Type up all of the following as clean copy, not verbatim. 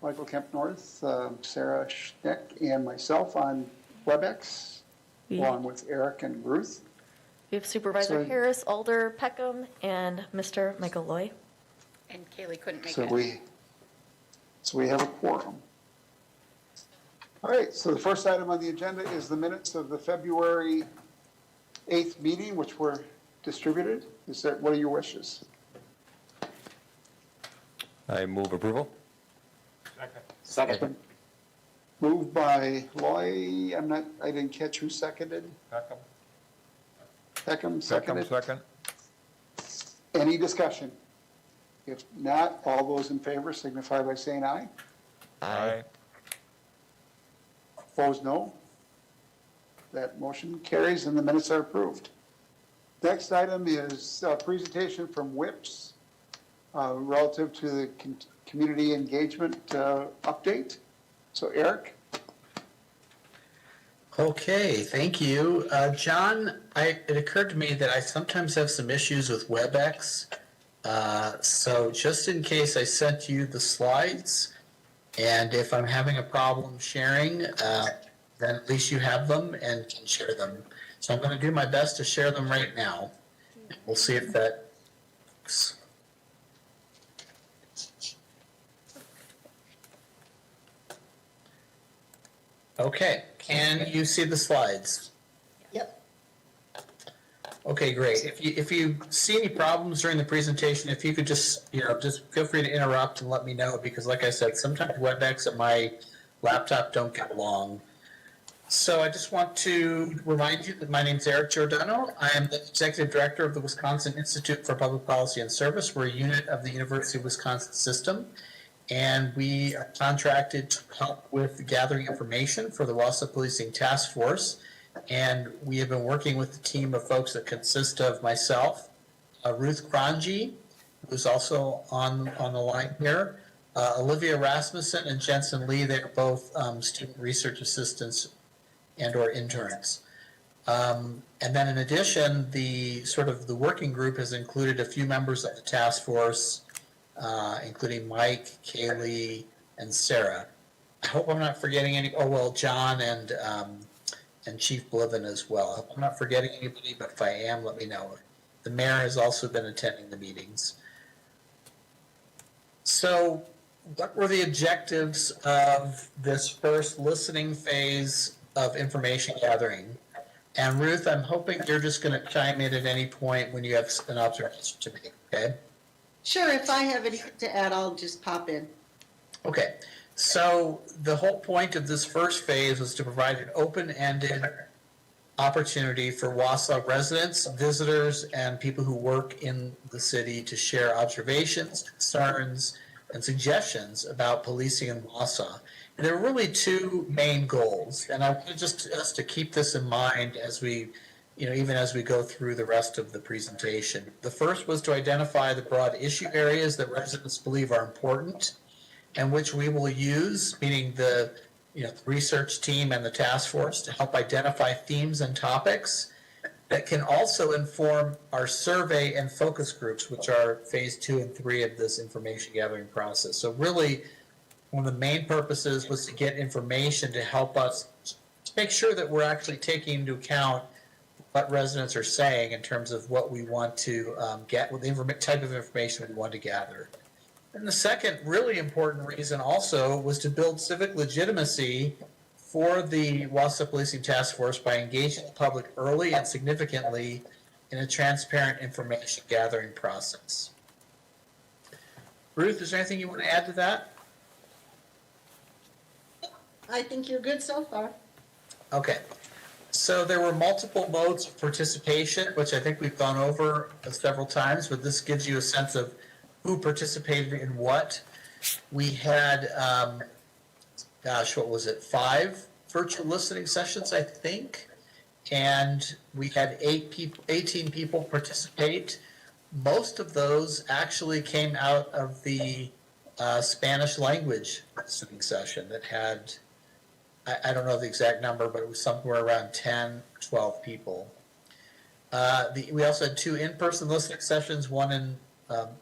Michael Kemp North, Sarah Schneck, and myself on WebEx, along with Eric and Ruth. We have Supervisor Harris, Alder Peckham, and Mr. Michael Loy. And Kaylee couldn't make So it. we have a quorum. All right, so the first item on the agenda is the minutes of the February 8th meeting, which were distributed. What are your wishes? I move approval. Second. Moved by Loy, I didn't catch who seconded. Peckham seconded. Second. Any discussion? If not, all those in favor signify by saying aye. Aye. Opposed, no. That motion carries and the minutes are approved. Next item is a presentation from WIPS relative to the community engagement update. So Eric? Okay, thank you. John, it occurred to me that I sometimes have some issues with WebEx. So just in case, I sent you the slides, and if I'm having a problem sharing, then at least you have them and can share them. So I'm going to do my best to share them right now. We'll see if that works. Okay, can you see the slides? Yep. Okay, great. If you see any problems during the presentation, if you could just feel free to interrupt and let me know, because like I said, sometimes WebEx and my laptop don't get along. So I just want to remind you that my name is Eric Giordano. I am the Executive Director of the Wisconsin Institute for Public Policy and Service. We're a unit of the University of Wisconsin system, and we are contracted to help with gathering information for the Wausau Policing Task Force. And we have been working with a team of folks that consist of myself, Ruth Cronje, who's also on the line here, Olivia Rasmussen and Jensen Lee. They're both student research assistants and or interns. And then in addition, the working group has included a few members of the task force, including Mike, Kaylee, and Sarah. I hope I'm not forgetting any. Oh, well, John and Chief Bliven as well. I hope I'm not forgetting anybody, but if I am, let me know. The mayor has also been attending the meetings. So what were the objectives of this first listening phase of information gathering? And Ruth, I'm hoping you're just going to chime in at any point when you have an observation to make, okay? Sure, if I have anything to add, I'll just pop in. Okay, so the whole point of this first phase was to provide an open-ended opportunity for Wausau residents, visitors, and people who work in the city to share observations, concerns, and suggestions about policing in Wausau. And there are really two main goals, and I want just us to keep this in mind as we, even as we go through the rest of the presentation. The first was to identify the broad issue areas that residents believe are important, and which we will use, meaning the research team and the task force, to help identify themes and topics that can also inform our survey and focus groups, which are phase 2 and 3 of this information gathering process. So really, one of the main purposes was to get information to help us to make sure that we're actually taking into account what residents are saying in terms of what we want to get, with the type of information we want to gather. And the second really important reason also was to build civic legitimacy for the Wausau Policing Task Force by engaging the public early and significantly in a transparent information gathering process. Ruth, is there anything you want to add to that? I think you're good so far. Okay. So there were multiple modes of participation, which I think we've gone over several times, but this gives you a sense of who participated in what. We had, 5 virtual listening sessions, I think, and we had 18 people participate. Most of those actually came out of the Spanish language listening session that had, I don't know the exact number, but it was somewhere around 10, 12 people. We also had 2 in-person listening sessions, one in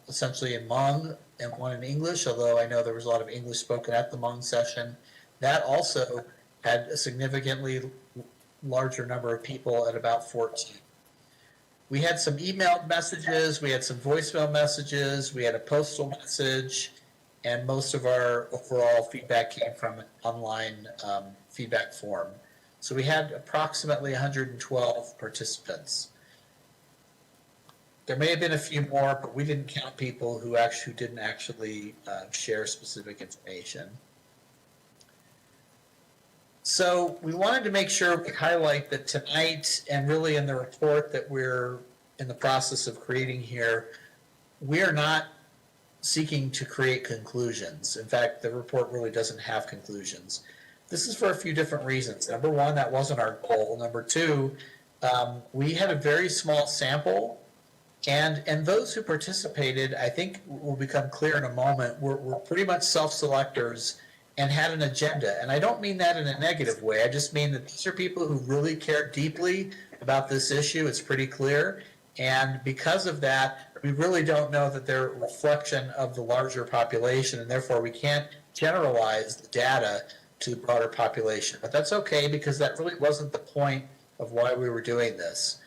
essentially in Hmong and one in English, although I know there was a lot of English spoken at the Hmong session. That also had a significantly larger number of people at about 14. We had some emailed messages, we had some voicemail messages, we had a postal message, and most of our overall feedback came from an online feedback form. So we had approximately 112 participants. There may have been a few more, but we didn't count people who didn't actually share specific information. So we wanted to make sure we highlight that tonight, and really in the report that we're in the process of creating here, we are not seeking to create conclusions. In fact, the report really doesn't have conclusions. This is for a few different reasons. Number one, that wasn't our goal. Number two, we had a very small sample, and those who participated, I think will become clear in a moment, were pretty much self-selectors and had an agenda. And I don't mean that in a negative way. I just mean that these are people who really care deeply about this issue. It's pretty clear. And because of that, we really don't know that they're a reflection of the larger population, and therefore we can't generalize the data to the broader population. But that's okay, because that really wasn't the point of why we were doing this.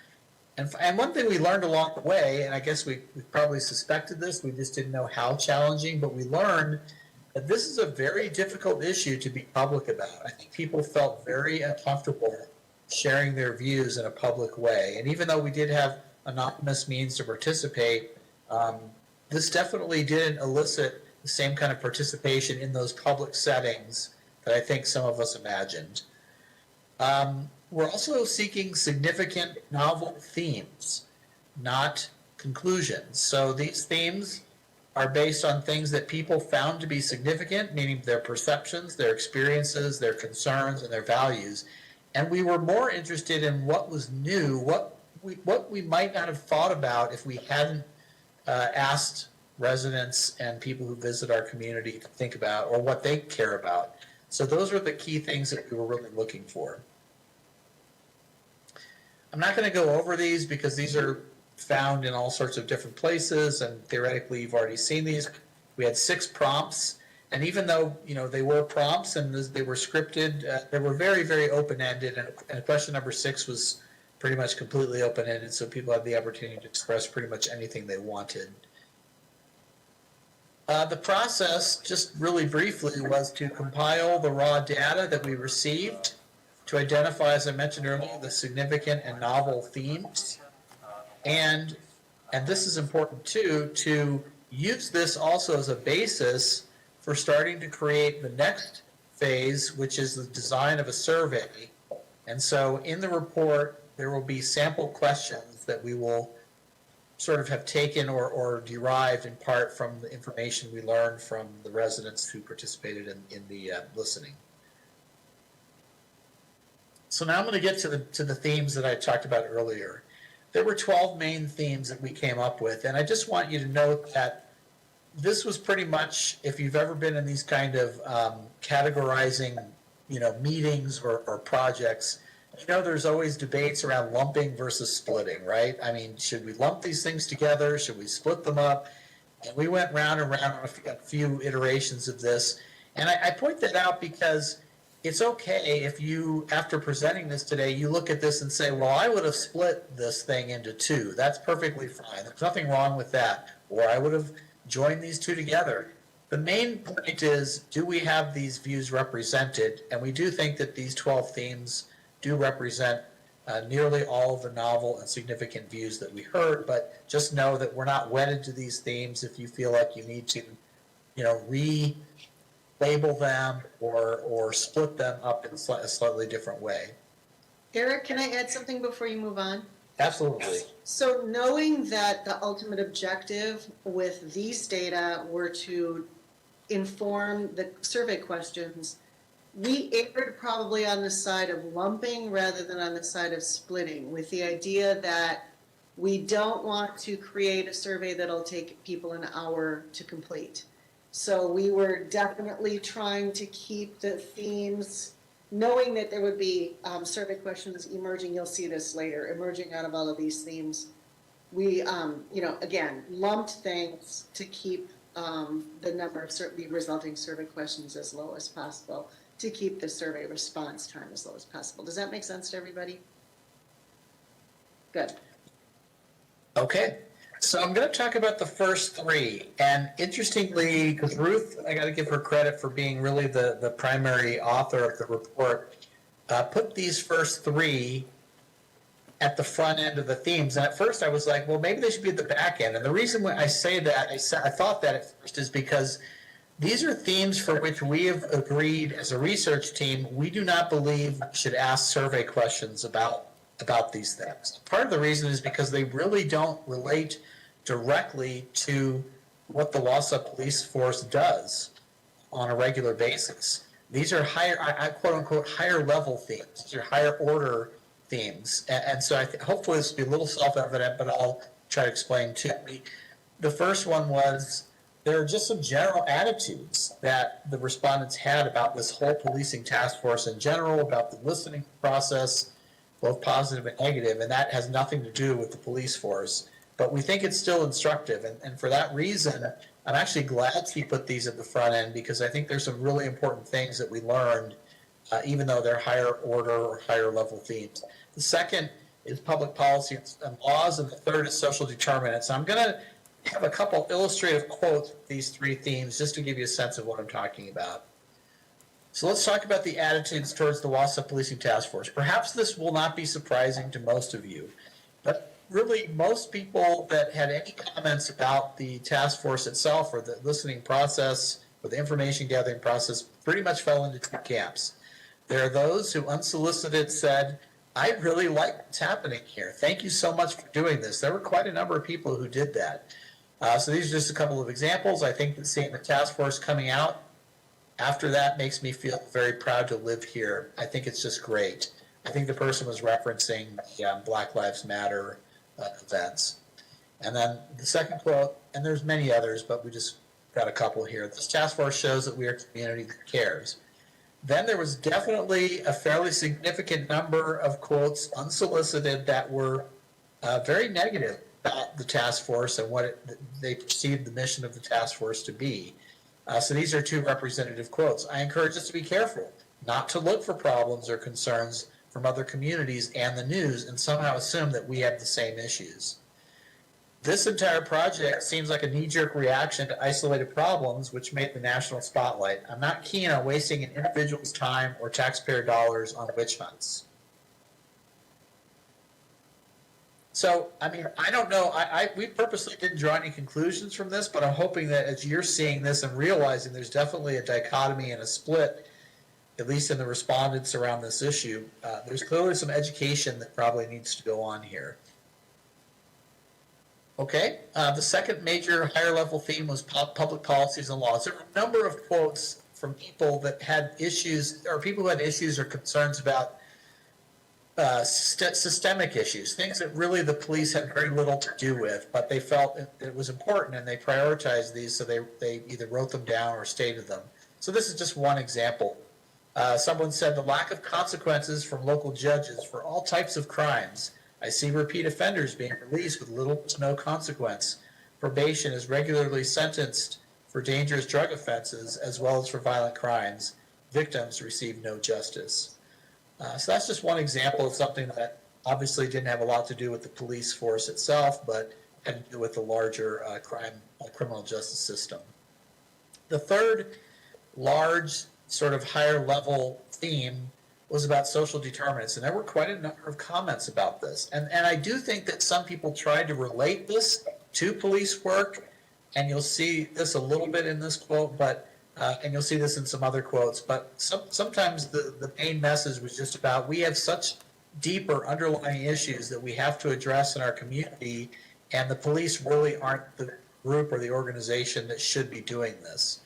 And one thing we learned along the way, and I guess we probably suspected this, we just didn't know how challenging, but we learned that this is a very difficult issue to be public about. I think people felt very uncomfortable sharing their views in a public way. And even though we did have anonymous means to participate, this definitely didn't elicit the same kind of participation in those public settings that I think some of us imagined. We're also seeking significant novel themes, not conclusions. So these themes are based on things that people found to be significant, meaning their perceptions, their experiences, their concerns, and their values. And we were more interested in what was new, what we might not have thought about if we hadn't asked residents and people who visit our community to think about, or what they care about. So those are the key things that we were really looking for. I'm not going to go over these because these are found in all sorts of different places, and theoretically you've already seen these. We had 6 prompts, and even though they were prompts and they were scripted, they were very, very open-ended, and question number 6 was pretty much completely open-ended, so people had the opportunity to express pretty much anything they wanted. The process, just really briefly, was to compile the raw data that we received to identify, as I mentioned earlier, the significant and novel themes. And this is important too, to use this also as a basis for starting to create the next phase, which is the design of a survey. And so in the report, there will be sample questions that we will sort of have taken or derived in part from the information we learned from the residents who participated in the listening. So now I'm going to get to the themes that I talked about earlier. There were 12 main themes that we came up with, and I just want you to note that this was pretty much, if you've ever been in these kind of categorizing, meetings or projects, there's always debates around lumping versus splitting, right? I mean, should we lump these things together? Should we split them up? And we went round and round on a few iterations of this, and I point that out because it's okay if you, after presenting this today, you look at this and say, well, I would have split this thing into 2. That's perfectly fine. There's nothing wrong with that. Or I would have joined these 2 together. The main point is, do we have these views represented? And we do think that these 12 themes do represent nearly all of the novel and significant views that we heard, but just know that we're not wedded to these themes. If you feel like you need to, label them or split them up in a slightly different way. Eric, can I add something before you move on? Absolutely. So knowing that the ultimate objective with these data were to inform the survey questions, we erred probably on the side of lumping rather than on the side of splitting, with the idea that we don't want to create a survey that'll take people an hour to complete. So we were definitely trying to keep the themes, knowing that there would be survey questions emerging. You'll see this later, emerging out of all of these themes. We, again, lumped things to keep the number of the resulting survey questions as low as possible to keep the survey response time as low as possible. Does that make sense to everybody? Good. Okay, so I'm going to talk about the first three. And interestingly, because Ruth, I got to give her credit for being really the primary author of the report, put these first three at the front end of the themes. And at first I was like, well, maybe they should be at the back end. And the reason why I say that, I thought that at first is because these are themes for which we have agreed as a research team, we do not believe we should ask survey questions about these things. Part of the reason is because they really don't relate directly to what the Wausau police force does on a regular basis. These are higher, I quote unquote, higher level themes. These are higher order themes. And so hopefully this will be a little self-evident, but I'll try to explain too. The first one was, there are just some general attitudes that the respondents had about this whole policing task force in general, about the listening process, both positive and negative, and that has nothing to do with the police force. But we think it's still instructive, and for that reason, I'm actually glad he put these at the front end, because I think there's some really important things that we learned, even though they're higher order or higher level themes. The second is public policy and laws, and the third is social determinants. I'm going to have a couple illustrative quotes of these three themes just to give you a sense of what I'm talking about. So let's talk about the attitudes towards the Wausau Policing Task Force. Perhaps this will not be surprising to most of you, but really most people that had any comments about the task force itself or the listening process or the information gathering process pretty much fell into two camps. There are those who unsolicited said, I really like what's happening here. Thank you so much for doing this. There were quite a number of people who did that. So these are just a couple of examples. I think that seeing the task force coming out after that makes me feel very proud to live here. I think it's just great. I think the person was referencing the Black Lives Matter events. And then the second quote, and there's many others, but we just got a couple here. This task force shows that we are a community that cares. Then there was definitely a fairly significant number of quotes unsolicited that were very negative about the task force and what they perceived the mission of the task force to be. So these are two representative quotes. I encourage us to be careful, not to look for problems or concerns from other communities and the news and somehow assume that we have the same issues. This entire project seems like a knee-jerk reaction to isolated problems which made the national spotlight. I'm not keen on wasting an individual's time or taxpayer dollars on witch hunts. So, I mean, I don't know. We purposely didn't draw any conclusions from this, but I'm hoping that as you're seeing this and realizing there's definitely a dichotomy and a split, at least in the respondents around this issue, there's clearly some education that probably needs to go on here. Okay, the second major higher level theme was public policies and laws. There were a number of quotes from people that had issues, or people who had issues or concerns about systemic issues, things that really the police had very little to do with, but they felt it was important and they prioritized these, so they either wrote them down or stated them. So this is just one example. Someone said the lack of consequences from local judges for all types of crimes. I see repeat offenders being released with little to no consequence. Probation is regularly sentenced for dangerous drug offenses as well as for violent crimes. Victims receive no justice. So that's just one example of something that obviously didn't have a lot to do with the police force itself, but had to do with the larger criminal justice system. The third large sort of higher level theme was about social determinants, and there were quite a number of comments about this. And I do think that some people tried to relate this to police work, and you'll see this a little bit in this quote, but and you'll see this in some other quotes, but sometimes the main message was just about we have such deeper underlying issues that we have to address in our community, and the police really aren't the group or the organization that should be doing this.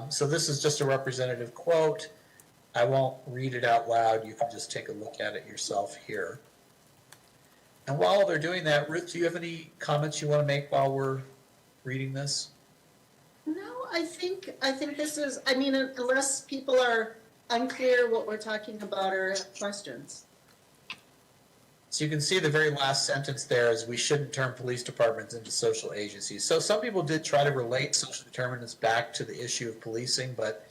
So this is just a representative quote. I won't read it out loud. You can just take a look at it yourself here. And while they're doing that, Ruth, do you have any comments you want to make while we're reading this? No, I think this is, I mean, unless people are unclear what we're talking about or have questions. So you can see the very last sentence there is we shouldn't turn police departments into social agencies. So some people did try to relate social determinants back to the issue of policing, but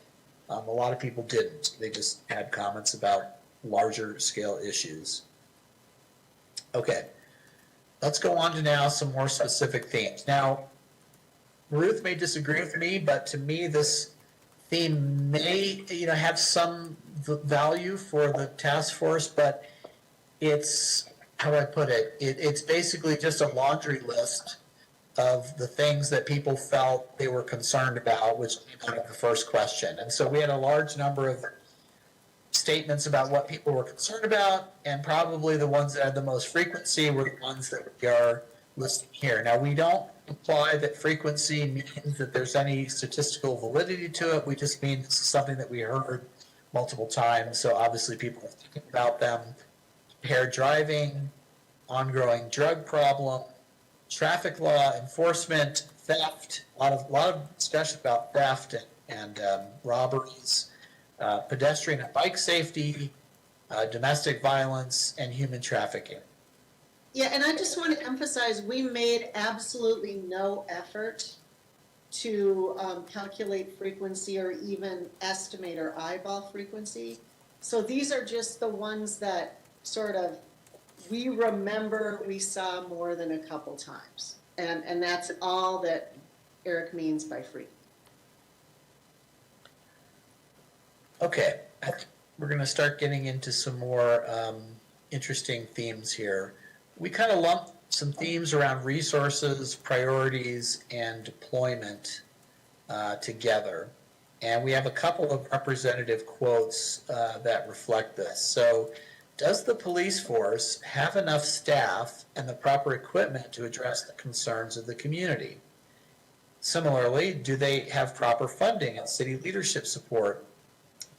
a lot of people didn't. They just had comments about larger scale issues. Okay, let's go on to now some more specific themes. Now, Ruth may disagree with me, but to me this theme may, have some value for the task force, but it's, how do I put it? It's basically just a laundry list of the things that people felt they were concerned about, which came out of the first question. And so we had a large number of statements about what people were concerned about, and probably the ones that had the most frequency were the ones that we are listing here. Now, we don't imply that frequency means that there's any statistical validity to it. We just mean this is something that we heard multiple times, so obviously people are thinking about them. Impaired driving, ongoing drug problem, traffic law enforcement, theft, a lot of discussion about theft and robberies, pedestrian and bike safety, domestic violence, and human trafficking. Yeah, and I just want to emphasize, we made absolutely no effort to calculate frequency or even estimate or eyeball frequency. So these are just the ones that sort of we remember we saw more than a couple times. And that's all that Eric means by frequency. Okay, we're going to start getting into some more interesting themes here. We kind of lumped some themes around resources, priorities, and deployment together. And we have a couple of representative quotes that reflect this. So, does the police force have enough staff and the proper equipment to address the concerns of the community? Similarly, do they have proper funding and city leadership support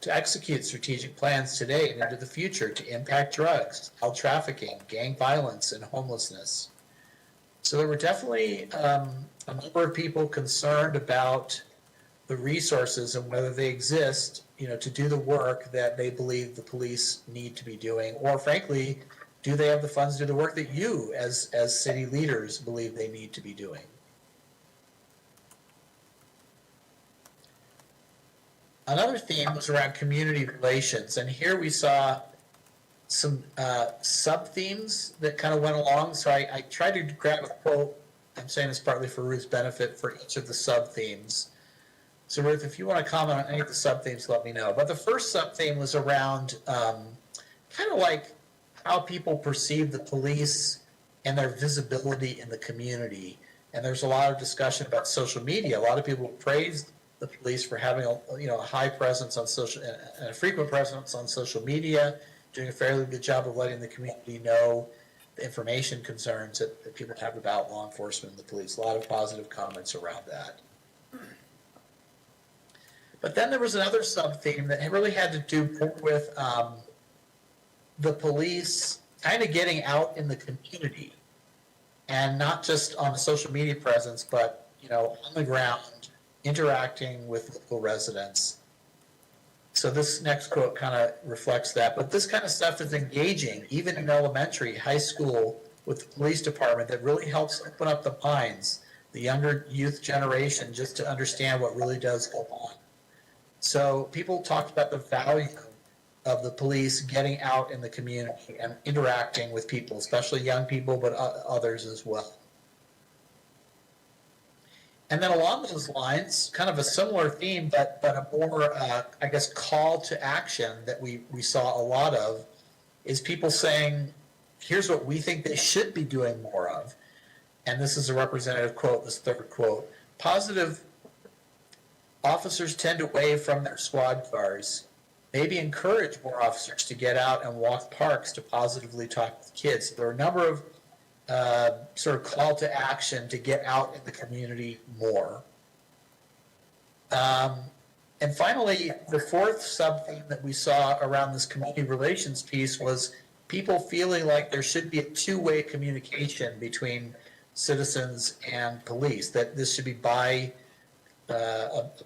to execute strategic plans today and into the future to impact drugs, child trafficking, gang violence, and homelessness? So there were definitely a number of people concerned about the resources and whether they exist, to do the work that they believe the police need to be doing, or frankly, do they have the funds to do the work that you, as city leaders, believe they need to be doing? Another theme was around community relations, and here we saw some sub-themes that kind of went along. So I tried to grab a quote. I'm saying this partly for Ruth's benefit for each of the sub-themes. So Ruth, if you want to comment on any of the sub-themes, let me know. But the first sub-theme was around kind of like how people perceive the police and their visibility in the community. And there's a lot of discussion about social media. A lot of people praised the police for having a high presence on social and a frequent presence on social media, doing a fairly good job of letting the community know the information concerns that people have about law enforcement and the police. A lot of positive comments around that. But then there was another sub-theme that really had to do with the police kind of getting out in the community, and not just on a social media presence, but on the ground, interacting with local residents. So this next quote kind of reflects that. But this kind of stuff is engaging, even in elementary, high school, with the police department, that really helps open up the minds, the younger youth generation, just to understand what really does go on. So people talked about the value of the police getting out in the community and interacting with people, especially young people, but others as well. And then along those lines, kind of a similar theme, but a more, call to action that we saw a lot of, is people saying, here's what we think they should be doing more of. And this is a representative quote, this third quote. Positive officers tend away from their squad cars. Maybe encourage more officers to get out and walk parks to positively talk with kids. There are a number of sort of call to action to get out in the community more. And finally, the fourth sub-theme that we saw around this community relations piece was people feeling like there should be a two-way communication between citizens and police, that this should be a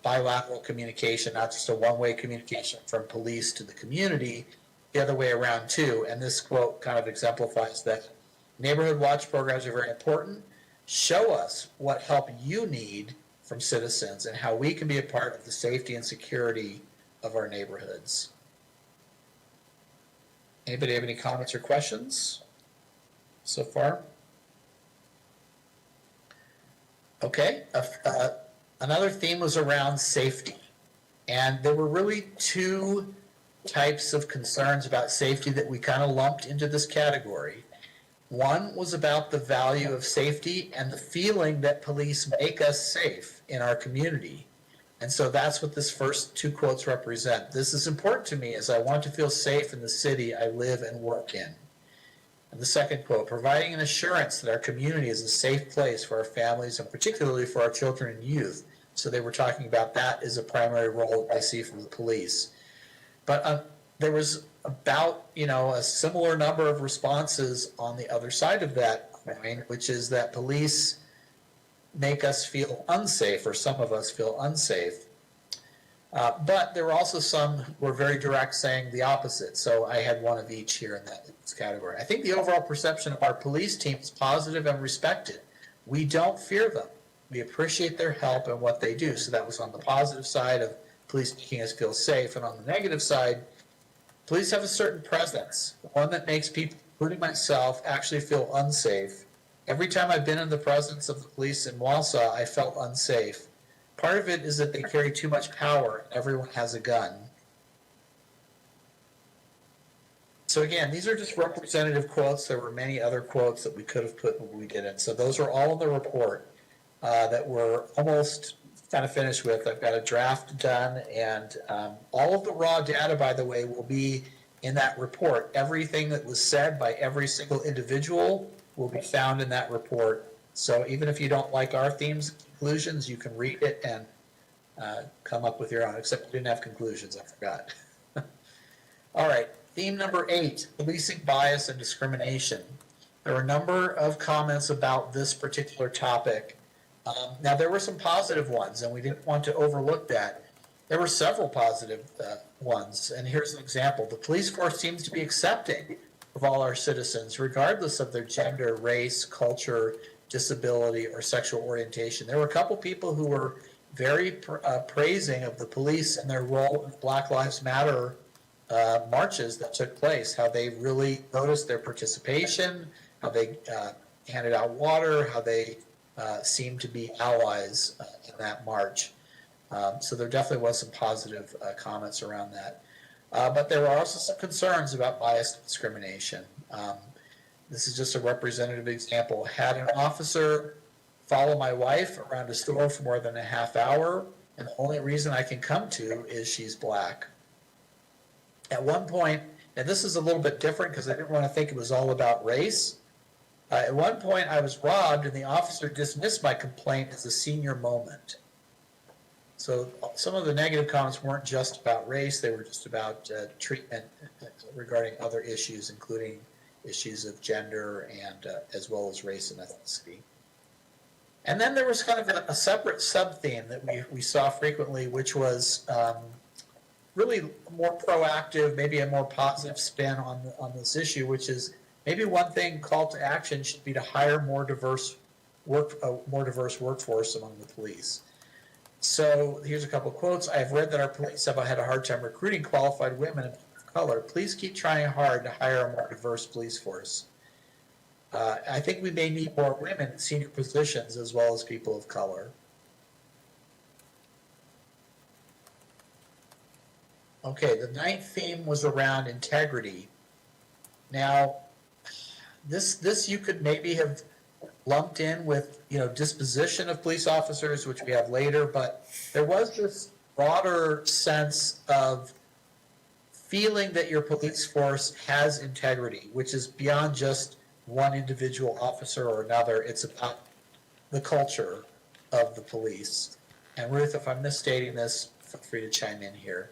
bilateral communication, not just a one-way communication from police to the community. the other way around too. And this quote kind of exemplifies that. Neighborhood watch programs are very important. Show us what help you need from citizens and how we can be a part of the safety and security of our neighborhoods. Anybody have any comments or questions so far? Okay, another theme was around safety. And there were really two types of concerns about safety that we kind of lumped into this category. One was about the value of safety and the feeling that police make us safe in our community. And so that's what this first two quotes represent. This is important to me as I want to feel safe in the city I live and work in. And the second quote, providing an assurance that our community is a safe place for our families and particularly for our children and youth. So they were talking about that as a primary role I see from the police. But there was about, a similar number of responses on the other side of that coin, which is that police make us feel unsafe, or some of us feel unsafe. But there were also some who were very direct saying the opposite. So I had one of each here in this category. I think the overall perception of our police team is positive and respected. We don't fear them. We appreciate their help and what they do. So that was on the positive side of police making us feel safe. And on the negative side, police have a certain presence, one that makes people, including myself, actually feel unsafe. Every time I've been in the presence of the police in Wausau, I felt unsafe. Part of it is that they carry too much power. Everyone has a gun. So again, these are just representative quotes. There were many other quotes that we could have put, but we didn't. So those are all in the report that we're almost kind of finished with. I've got a draft done, and all of the raw data, by the way, will be in that report. Everything that was said by every single individual will be found in that report. So even if you don't like our themes and conclusions, you can read it and come up with your own, except you didn't have conclusions, I forgot. All right, theme number 8, policing bias and discrimination. There were a number of comments about this particular topic. Now, there were some positive ones, and we didn't want to overlook that. There were several positive ones, and here's an example. The police force seems to be accepting of all our citizens, regardless of their gender, race, culture, disability, or sexual orientation. There were a couple people who were very praising of the police and their role in Black Lives Matter marches that took place, how they really noticed their participation, how they handed out water, how they seemed to be allies in that march. So there definitely was some positive comments around that. But there were also some concerns about bias and discrimination. This is just a representative example. Had an officer follow my wife around a store for more than a half hour, and the only reason I can come to is she's black. At one point, and this is a little bit different because I didn't want to think it was all about race. At one point, I was robbed, and the officer dismissed my complaint as a senior moment. So some of the negative comments weren't just about race, they were just about treatment regarding other issues, including issues of gender and as well as race and ethnicity. And then there was kind of a separate sub-theme that we saw frequently, which was really more proactive, maybe a more positive spin on this issue, which is maybe one thing, call to action should be to hire more diverse workforce among the police. So here's a couple of quotes. I've read that our police have had a hard time recruiting qualified women of color. Please keep trying hard to hire a more diverse police force. I think we may need more women in senior positions as well as people of color. Okay, the 9th theme was around integrity. Now, this you could maybe have lumped in with, disposition of police officers, which we have later, but there was this broader sense of feeling that your police force has integrity, which is beyond just one individual officer or another. It's about the culture of the police. And Ruth, if I'm misstating this, feel free to chime in here.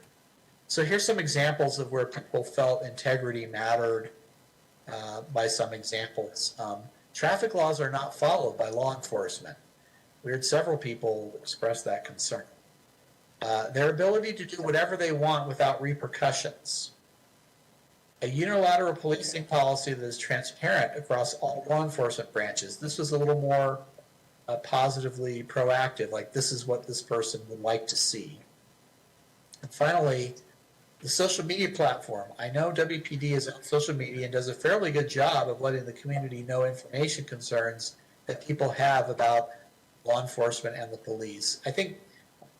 So here's some examples of where people felt integrity mattered by some examples. Traffic laws are not followed by law enforcement. We heard several people express that concern. Their ability to do whatever they want without repercussions. a unilateral policing policy that is transparent across all law enforcement branches. This was a little more positively proactive, like this is what this person would like to see. And finally, the social media platform. I know WPD is on social media and does a fairly good job of letting the community know information concerns that people have about law enforcement and the police. I think,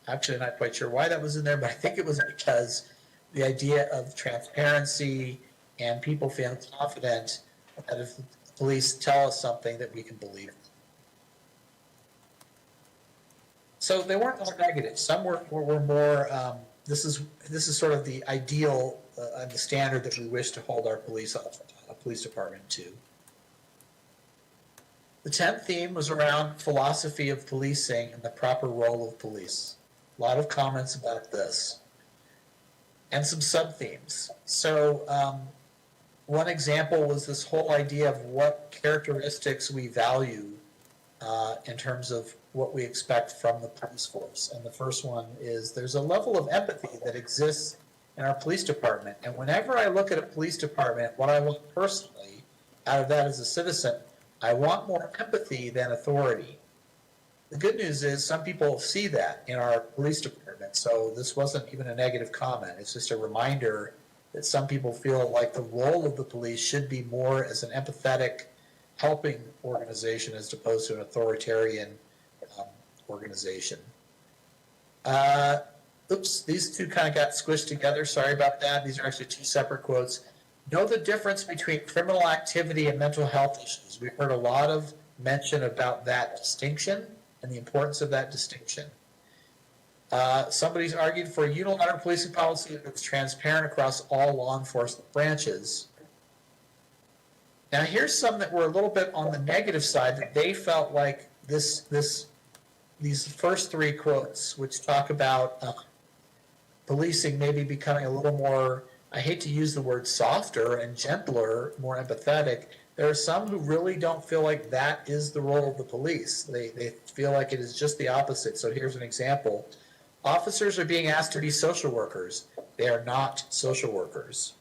actually not quite sure why that was in there, but I think it was because the idea of transparency and people feeling confident that if the police tell us something that we can believe. So they weren't all negative. Some were more, this is sort of the ideal and the standard that we wish to hold our police department to. The 10th theme was around philosophy of policing and the proper role of police. A lot of comments about this. And some sub-themes. So one example was this whole idea of what characteristics we value in terms of what we expect from the police force. And the first one is there's a level of empathy that exists in our police department. And whenever I look at a police department, what I want personally out of that as a citizen, I want more empathy than authority. The good news is some people see that in our police department, so this wasn't even a negative comment. It's just a reminder that some people feel like the role of the police should be more as an empathetic, helping organization as opposed to an authoritarian organization. Oops, these two kind of got squished together. Sorry about that. These are actually two separate quotes. Know the difference between criminal activity and mental health issues. We've heard a lot of mention about that distinction and the importance of that distinction. Somebody's argued for a unilateral policing policy that's transparent across all law enforcement branches. Now here's some that were a little bit on the negative side that they felt like these first three quotes, which talk about policing maybe becoming a little more, I hate to use the word softer and gentler, more empathetic. There are some who really don't feel like that is the role of the police. They feel like it is just the opposite. So here's an example. Officers are being asked to be social workers. They are not social workers.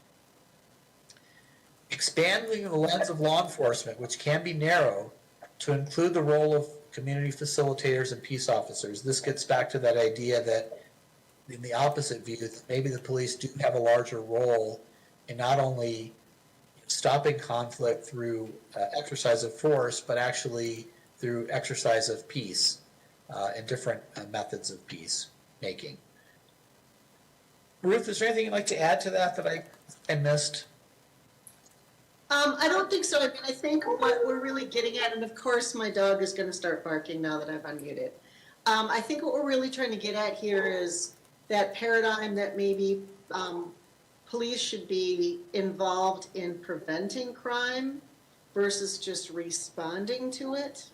Expanding the lens of law enforcement, which can be narrow, to include the role of community facilitators and peace officers. This gets back to that idea that in the opposite view, that maybe the police do have a larger role in not only stopping conflict through exercise of force, but actually through exercise of peace and different methods of peace making. Ruth, is there anything you'd like to add to that I missed? I don't think so. I mean, I think what we're really getting at, and of course my dog is going to start barking now that I've unmuted. I think what we're really trying to get at here is that paradigm that maybe police should be involved in preventing crime versus just responding to it.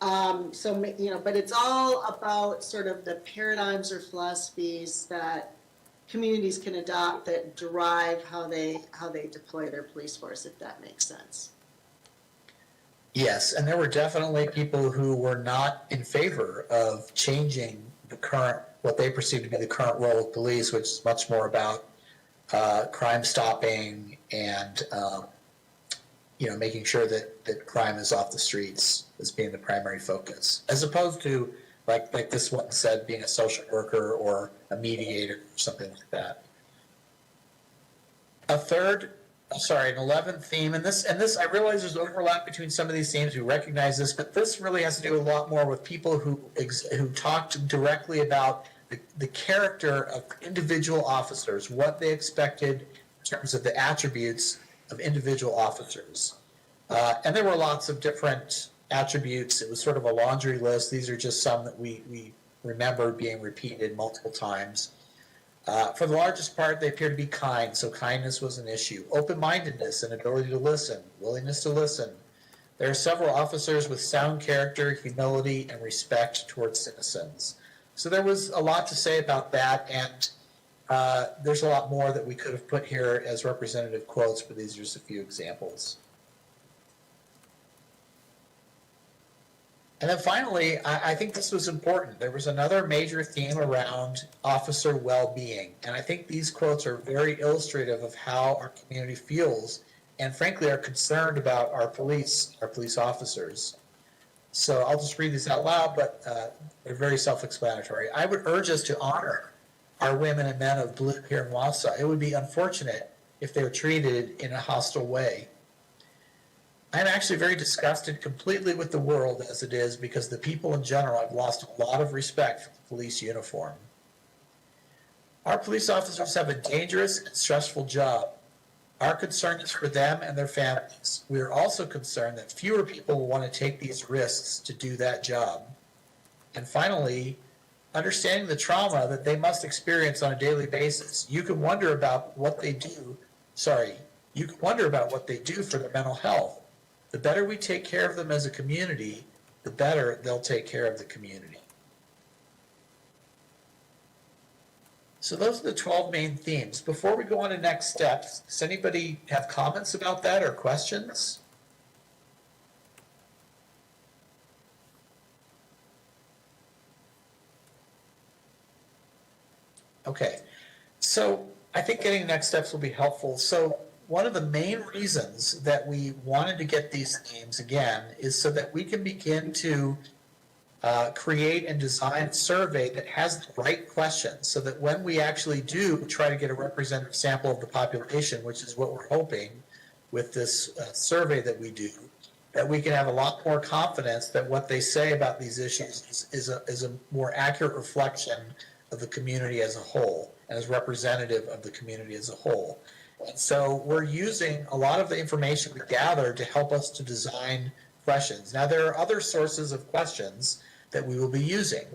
But it's all about sort of the paradigms or philosophies that communities can adopt that drive how they deploy their police force, if that makes sense. Yes, and there were definitely people who were not in favor of changing the current, what they perceive to be the current role of police, which is much more about crime stopping and making sure that crime is off the streets as being the primary focus, as opposed to like this one said, being a social worker or a mediator or something like that. An 11th theme, and this I realize there's overlap between some of these themes. We recognize this, but this really has to do a lot more with people who talked directly about the character of individual officers, what they expected in terms of the attributes of individual officers. And there were lots of different attributes. It was sort of a laundry list. These are just some that we remember being repeated multiple times. For the largest part, they appear to be kind, so kindness was an issue. Open-mindedness and ability to listen, willingness to listen. There are several officers with sound character, humility, and respect towards citizens. So there was a lot to say about that, and there's a lot more that we could have put here as representative quotes, but these are just a few examples. And then finally, I think this was important. There was another major theme around officer well-being. And I think these quotes are very illustrative of how our community feels and frankly are concerned about our police officers. So I'll just read these out loud, but they're very self-explanatory. I would urge us to honor our women and men of blue here in Wausau. It would be unfortunate if they were treated in a hostile way. I'm actually very disgusted completely with the world as it is because the people in general have lost a lot of respect for the police uniform. Our police officers have a dangerous and stressful job. Our concern is for them and their families. We are also concerned that fewer people will want to take these risks to do that job. And finally, understanding the trauma that they must experience on a daily basis, you can wonder about what they do. You can wonder about what they do for their mental health. The better we take care of them as a community, the better they'll take care of the community. So those are the 12 main themes. Before we go on to next steps, does anybody have comments about that or questions? Okay, so I think getting next steps will be helpful. So one of the main reasons that we wanted to get these themes again is so that we can begin to create and design a survey that has the right questions so that when we actually do try to get a representative sample of the population, which is what we're hoping with this survey that we do, that we can have a lot more confidence that what they say about these issues is a more accurate reflection of the community as a whole and is representative of the community as a whole. And so we're using a lot of the information we gather to help us to design questions. Now, there are other sources of questions that we will be using.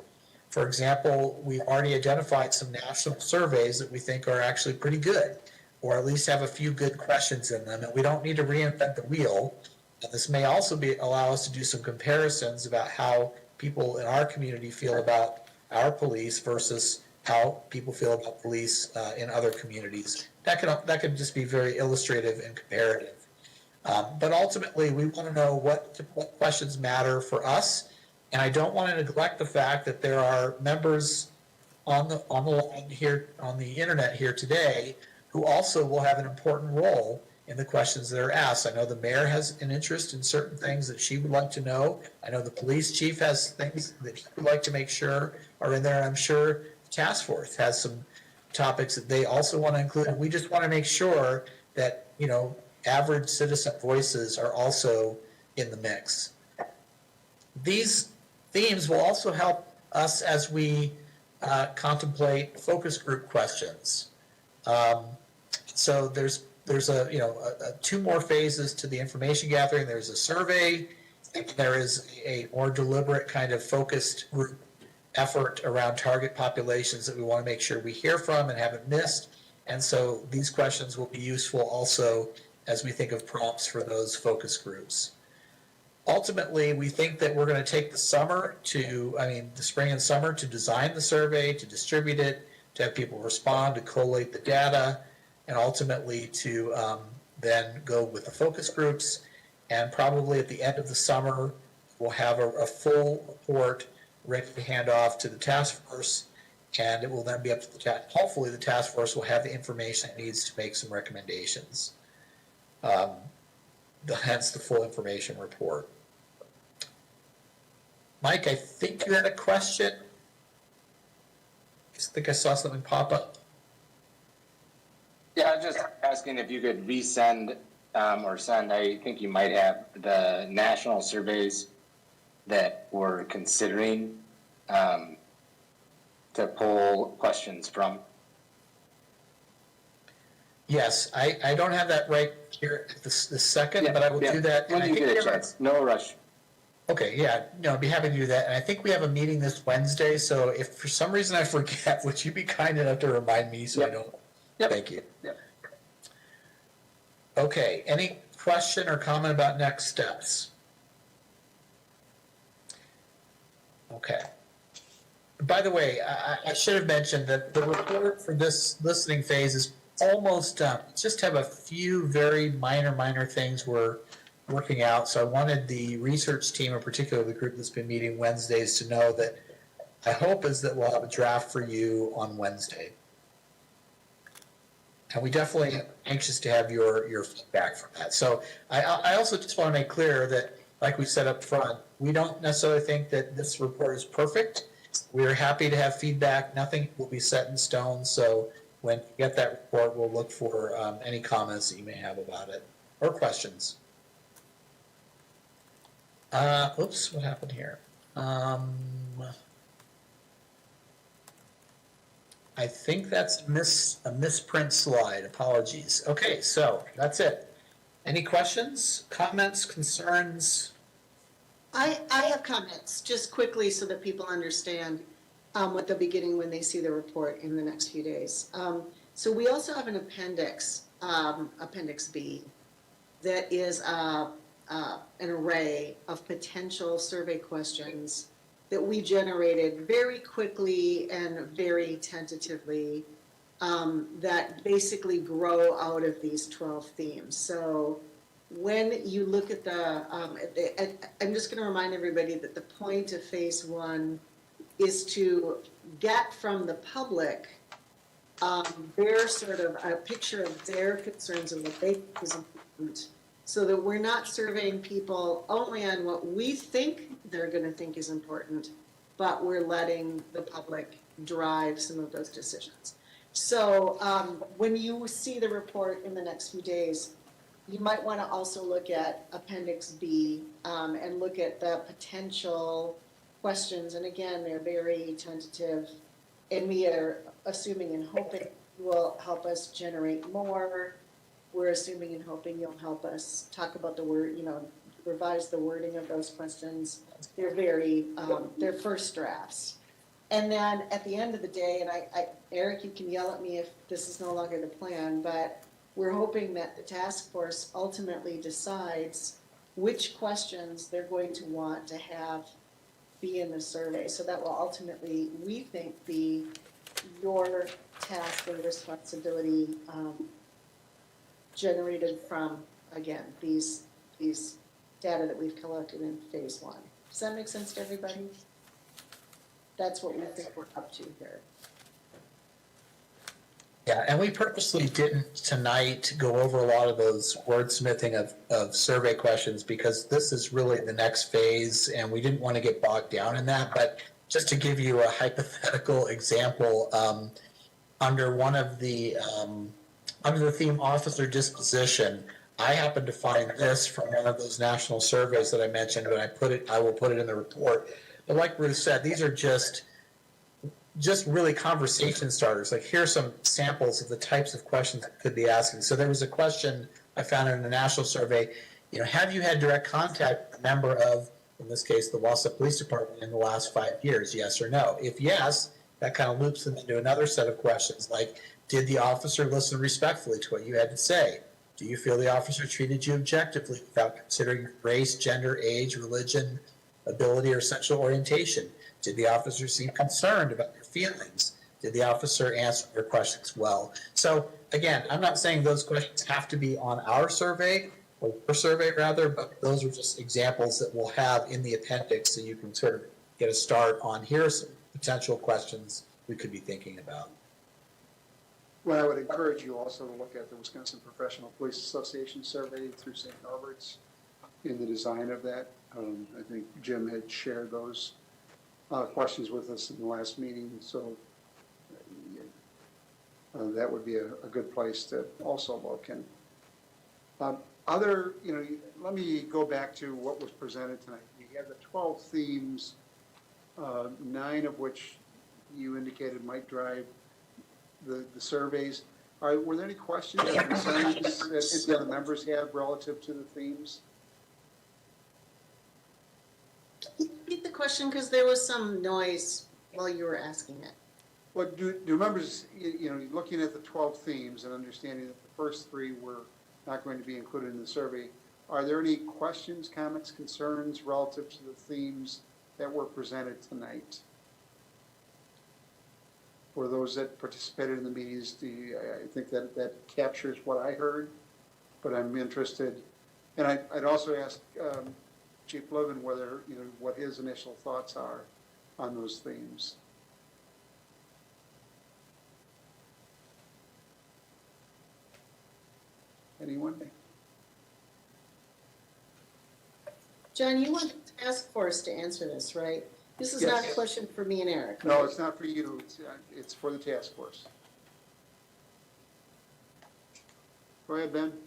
For example, we've already identified some national surveys that we think are actually pretty good, or at least have a few good questions in them, and we don't need to reinvent the wheel. And this may also allow us to do some comparisons about how people in our community feel about our police versus how people feel about police in other communities. That could just be very illustrative and comparative. But ultimately, we want to know what questions matter for us. And I don't want to neglect the fact that there are members on the line here, on the internet here today, who also will have an important role in the questions that are asked. I know the mayor has an interest in certain things that she would like to know. I know the police chief has things that he would like to make sure are in there. And I'm sure the task force has some topics that they also want to include. And we just want to make sure that, average citizen voices are also in the mix. These themes will also help us as we contemplate focus group questions. So there's two more phases to the information gathering. There's a survey, and there is a more deliberate kind of focused group effort around target populations that we want to make sure we hear from and haven't missed. And so these questions will be useful also as we think of prompts for those focus groups. Ultimately, we think that we're going to take the spring and summer to design the survey, to distribute it, to have people respond, to collate the data, and ultimately to then go with the focus groups. And probably at the end of the summer, we'll have a full report ready to hand off to the task force, and it will then be up to hopefully the task force will have the information it needs to make some recommendations. Hence the full information report. Mike, I think you had a question. I think I saw something pop up. Yeah, I was just asking if you could resend or send, I think you might have the national surveys that we're considering to pull questions from. Yes, I don't have that right here the second, but I will do that. When you get a chance, no rush. Okay, yeah, no, I'd be happy to do that. And I think we have a meeting this Wednesday, so if for some reason I forget, would you be kind enough to remind me so I don't? Yep. Thank you. Yep. Okay, any question or comment about next steps? Okay. By the way, I should have mentioned that the report for this listening phase is almost done. Just have a few very minor things we're working out. So I wanted the research team, in particular the group that's been meeting Wednesdays, to know that I hope is that we'll have a draft for you on Wednesday. And we definitely are anxious to have your feedback from that. So I also just want to make clear that, like we said up front, we don't necessarily think that this report is perfect. We're happy to have feedback. Nothing will be set in stone. So when you get that report, we'll look for any comments that you may have about it or questions. Oops, what happened here? I think that's a misprint slide. Apologies. Okay, so that's it. Any questions, comments, concerns? I have comments, just quickly so that people understand what they'll be getting when they see the report in the next few days. So we also have an appendix, Appendix B, that is an array of potential survey questions that we generated very quickly and very tentatively that basically grow out of these 12 themes. So when you look at I'm just going to remind everybody that the point of phase one is to get from the public their sort of a picture of their concerns and what they think is important, so that we're not surveying people only on what we think they're going to think is important, but we're letting the public drive some of those decisions. So when you see the report in the next few days, you might want to also look at Appendix B and look at the potential questions. And again, they're very tentative, and we are assuming and hoping you will help us generate more. We're assuming and hoping you'll help us talk about the word, revise the wording of those questions. They're very, they're first drafts. And then at the end of the day, and Eric, you can yell at me if this is no longer the plan, but we're hoping that the task force ultimately decides which questions they're going to want to have be in the survey. So that will ultimately, we think, be your task or responsibility generated from, again, these data that we've collected in phase one. Does that make sense to everybody? That's what we think we're up to here. Yeah, and we purposely didn't tonight go over a lot of those wordsmithing of survey questions, because this is really the next phase and we didn't want to get bogged down in that. But just to give you a hypothetical example, under one of the under the theme officer disposition, I happened to find this from one of those national surveys that I mentioned, and I will put it in the report. But like Ruth said, these are just really conversation starters. Like, here are some samples of the types of questions that could be asking. So there was a question I found in the national survey, have you had direct contact with a member of, in this case, the Wausau Police Department in the last 5 years, yes or no? If yes, that kind of loops them into another set of questions, like, did the officer listen respectfully to what you had to say? Do you feel the officer treated you objectively without considering race, gender, age, religion, ability, or sexual orientation? Did the officer seem concerned about your feelings? Did the officer answer your questions well? So again, I'm not saying those questions have to be on our survey, or your survey rather, but those are just examples that we'll have in the appendix, so you can sort of get a start on, here's some potential questions we could be thinking about. Well, I would encourage you also to look at the Wisconsin Professional Police Association survey through St. Norbert's in the design of that. I think Jim had shared those questions with us in the last meeting, so that would be a good place to also look. And let me go back to what was presented tonight. You have the 12 themes, 9 of which you indicated might drive the surveys. Were there any questions or concerns that the other members have relative to the themes? Repeat the question, because there was some noise while you were asking it. Well, do members, looking at the 12 themes and understanding that the first 3 were not going to be included in the survey, are there any questions, comments, concerns relative to the themes that were presented tonight? For those that participated in the meetings, I think that captures what I heard, but I'm interested And I'd also ask Chief Levin whether, what his initial thoughts are on those themes. Anyone? John, you want the task force to answer this, right? This is not a Yes. question for me and Eric. No, it's not for you, it's for the task force. Go ahead, Ben.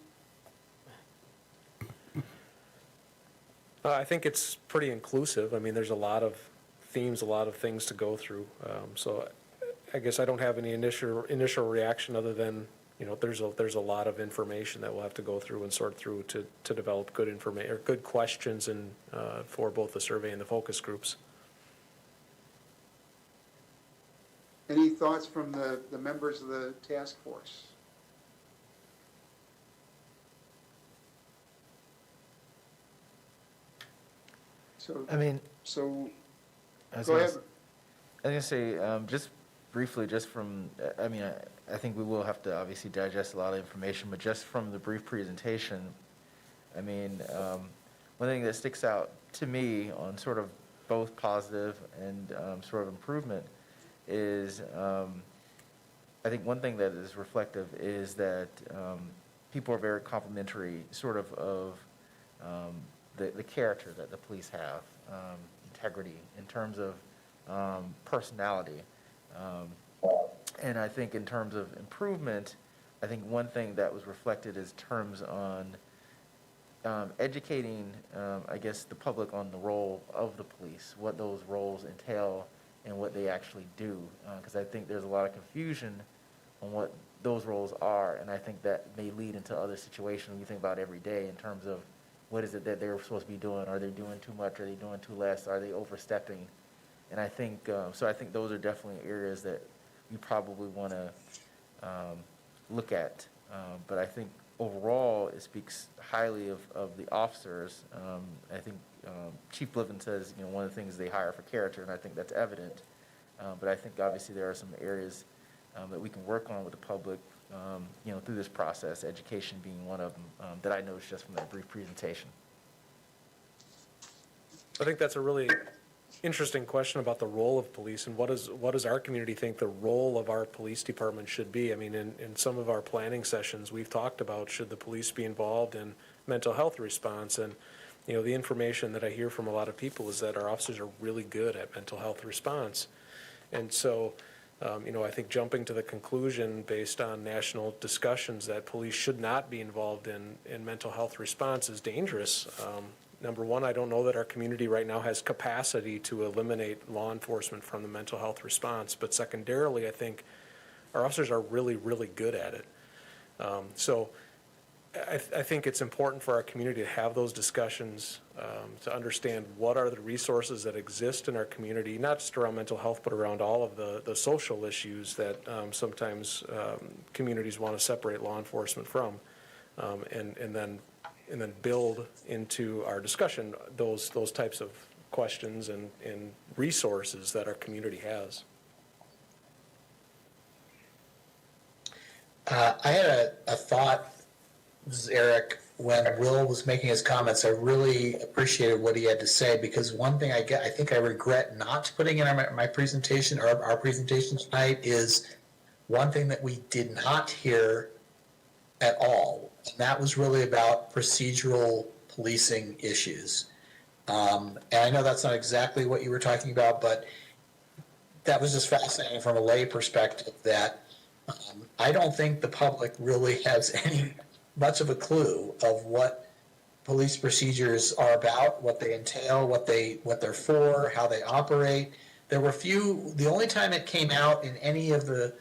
I think it's pretty inclusive. I mean, there's a lot of themes, a lot of things to go through. So I guess I don't have any initial reaction other than, there's a lot of information that we'll have to go through and sort through to develop good information, or good questions and, for both the survey and the focus groups. Any thoughts from the members of the task force? So, I mean, so, I was go gonna ahead. I was gonna say, just briefly, just from, I mean, I think we will have to obviously digest a lot of information, but just from the brief presentation, I mean, one thing that sticks out to me on sort of both positive and sort of improvement is, I think one thing that is reflective is that people are very complimentary sort of the character that the police have, integrity in terms of personality. And I think in terms of improvement, I think one thing that was reflected is terms on educating, I guess, the public on the role of the police, what those roles entail and what they actually do. Because I think there's a lot of confusion on what those roles are, and I think that may lead into other situations you think about every day in terms of what is it that they're supposed to be doing? Are they doing too much? Are they doing too less? Are they overstepping? And I think, so I think those are definitely areas that you probably want to look at. But I think overall, it speaks highly of the officers. I think Chief Bliven says, one of the things they hire for character, and I think that's evident. But I think obviously there are some areas that we can work on with the public, through this process, education being one of them, that I noticed just from that brief presentation. I think that's a really interesting question about the role of police and what does our community think the role of our police department should be. I mean, in some of our planning sessions, we've talked about should the police be involved in mental health response, and the information that I hear from a lot of people is that our officers are really good at mental health response. And so I think jumping to the conclusion based on national discussions that police should not be involved in mental health response is dangerous. Number one, I don't know that our community right now has capacity to eliminate law enforcement from the mental health response. But secondarily, I think our officers are really, really good at it. So I think it's important for our community to have those discussions, to understand what are the resources that exist in our community, not just around mental health, but around all of the social issues that sometimes communities want to separate law enforcement from, and then build into our discussion those types of questions and resources that our community has. I had a thought, this is Eric, when Will was making his comments. I really appreciated what he had to say, because one thing I think I regret not putting in my presentation, or our presentation tonight, is one thing that we did not hear at all, and that was really about procedural policing issues. And I know that's not exactly what you were talking about, but that was just fascinating from a lay perspective, that I don't think the public really has much of a clue of what police procedures are about, what they entail, what they're for, how they operate. There were the only time it came out in any of the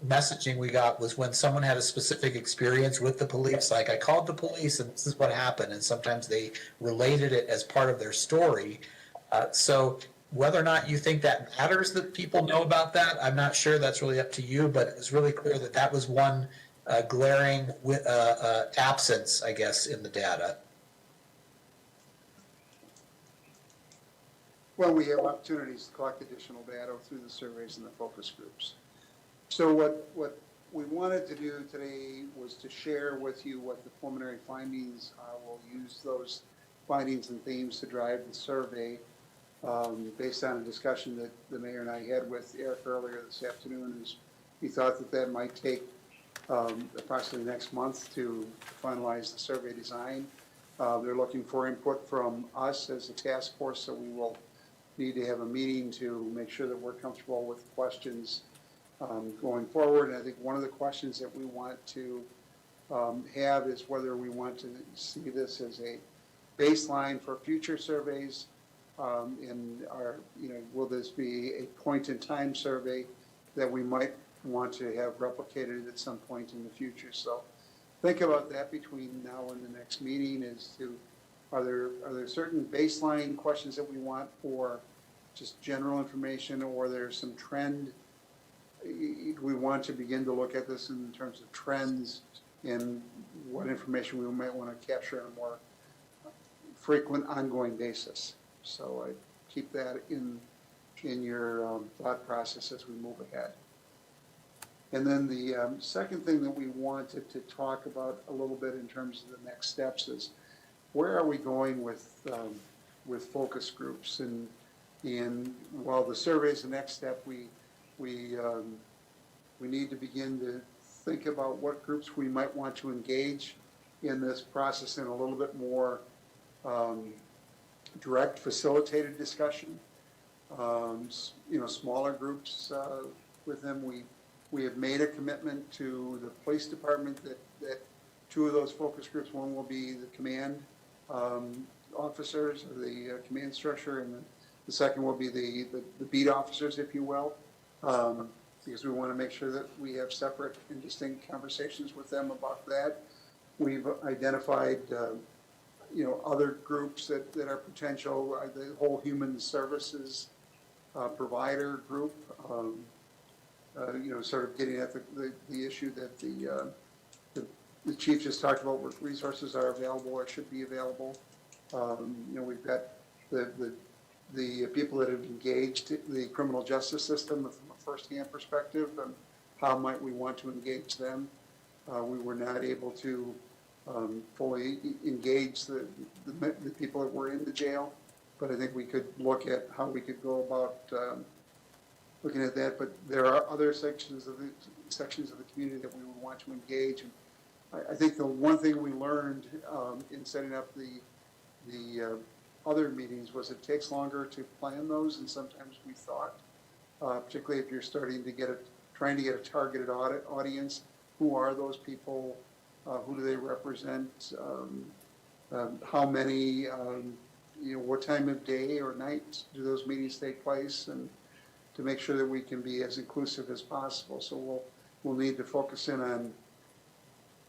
messaging we got was when someone had a specific experience with the police, like I called the police and this is what happened, and sometimes they related it as part of their story. So whether or not you think that matters that people know about that, I'm not sure. That's really up to you, but it was really clear that was one glaring absence, I guess, in the data. Well, we have opportunities to collect additional data through the surveys and the focus groups. So what we wanted to do today was to share with you what the preliminary findings are. We'll use those findings and themes to drive the survey, based on a discussion that the mayor and I had with Eric earlier this afternoon. Is he thought that that might take approximately next month to finalize the survey design. They're looking for input from us as a task force, so we will need to have a meeting to make sure that we're comfortable with questions going forward. And I think one of the questions that we want to have is whether we want to see this as a baseline for future surveys, and will this be a point-in-time survey that we might want to have replicated at some point in the future. So think about that between now and the next meeting as to are there certain baseline questions that we want for just general information, or there's some trend? We want to begin to look at this in terms of trends and what information we might want to capture on a more frequent, ongoing basis. So I keep that in your thought process as we move ahead. And then the second thing that we wanted to talk about a little bit in terms of the next steps is where are we going with focus groups? And while the survey is the next step, we need to begin to think about what groups we might want to engage in this process in a little bit more direct, facilitated discussion. Smaller groups with them. We have made a commitment to the police department that two of those focus groups, one will be the command officers of the command structure, and the second will be the beat officers, if you will, because we want to make sure that we have separate and distinct conversations with them about that. We've identified, other groups that are potential, the whole human services provider group, sort of getting at the issue that the chief just talked about, what resources are available or should be available. We've got the people that have engaged the criminal justice system from a first-hand perspective, and how might we want to engage them. We were not able to fully engage the people that were in the jail, but I think we could look at how we could go about looking at that. But there are other sections of the community that we would want to engage. And I think the one thing we learned in setting up the other meetings was it takes longer to plan those than sometimes we thought, particularly if you're trying to get a targeted audience. Who are those people? Who do they represent? How many? What time of day or night do those meetings take place? And to make sure that we can be as inclusive as possible. So we'll need to focus in on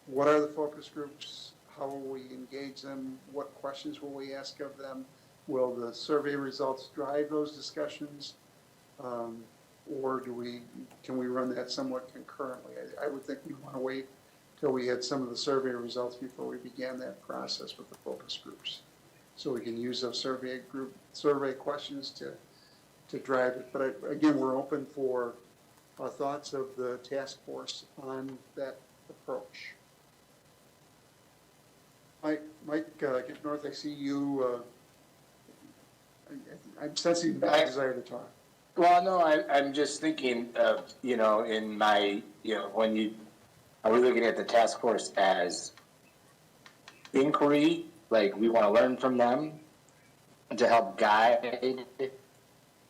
what are the focus groups, how will we engage them, what questions will we ask of them, will the survey results drive those discussions, or can we run that somewhat concurrently? I would think we'd want to wait till we had some of the survey results before we began that process with the focus groups, so we can use those survey questions to drive it. But again, we're open for thoughts of the task force on that approach. Mike North, I see you. I'm sensing that desire to talk. Well, no, I'm just thinking of, are we looking at the task force as inquiry, like we want to learn from them to help guide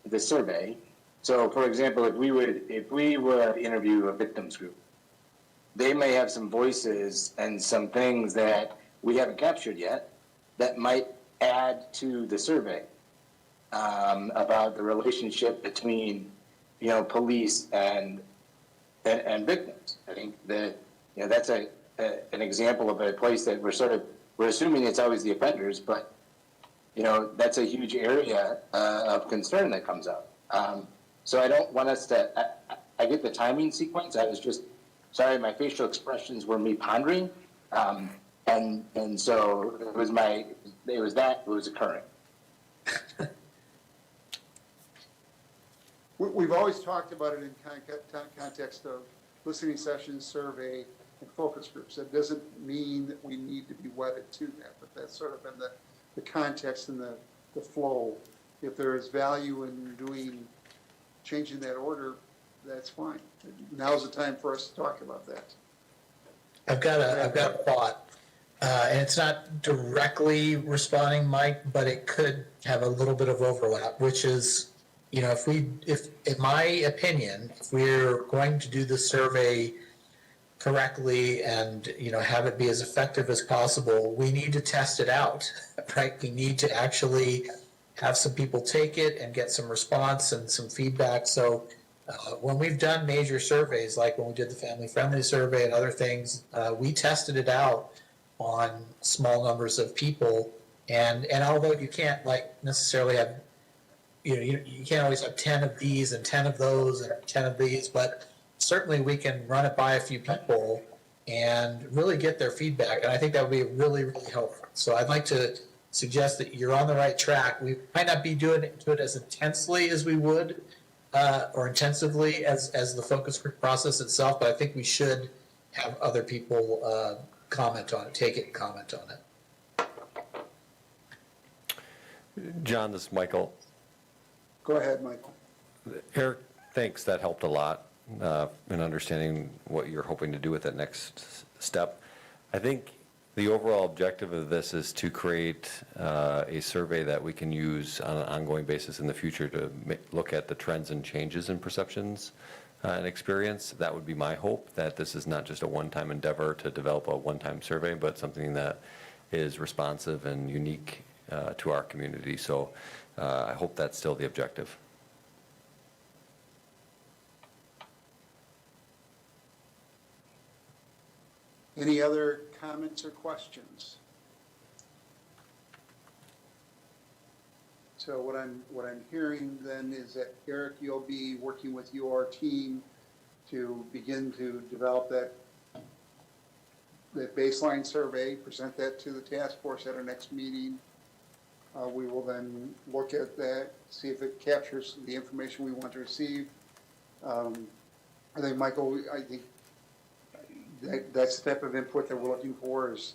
the survey? So, for example, if we would interview a victims group, they may have some voices and some things that we haven't captured yet that might add to the survey about the relationship between, police and victims. I think that that's an example of a place that we're assuming it's always the offenders, but that's a huge area of concern that comes up. So I don't want us to. I get the timing sequence. I was just sorry, my facial expressions were me pondering, and so it was occurring. We've always talked about it in context of listening sessions, survey, and focus groups. That doesn't mean that we need to be wedded to that, but that's sort of been the context and the flow. If there is value in changing that order, that's fine. Now's the time for us to talk about that. I've got a thought, and it's not directly responding, Mike, but it could have a little bit of overlap, which is, if in my opinion, if we're going to do the survey correctly and, have it be as effective as possible, we need to test it out, right? We need to actually have some people take it and get some response and some feedback. So when we've done major surveys, like when we did the family-friendly survey and other things, we tested it out on small numbers of people. And although you can't necessarily have, you can't always have 10 of these and 10 of those and 10 of these, but certainly we can run it by a few people and really get their feedback. And I think that would be really, really helpful. So I'd like to suggest that you're on the right track. We might not be doing it as intensely as we would, or intensively as the focus group process itself, but I think we should have other people comment on it, take it and comment on it. John, this is Michael. Go ahead, Michael. Eric, thanks. That helped a lot in understanding what you're hoping to do with that next step. I think the overall objective of this is to create a survey that we can use on an ongoing basis in the future to look at the trends and changes in perceptions and experience. That would be my hope, that this is not just a one-time endeavor to develop a one-time survey, but something that is responsive and unique to our community. So I hope that's still the objective. Any other comments or questions? So what I'm hearing then is that, Eric, you'll be working with your team to begin to develop that baseline survey, present that to the task force at our next meeting. We will then look at that, see if it captures the information we want to receive. I think, Michael, that's the type of input that we're looking for is,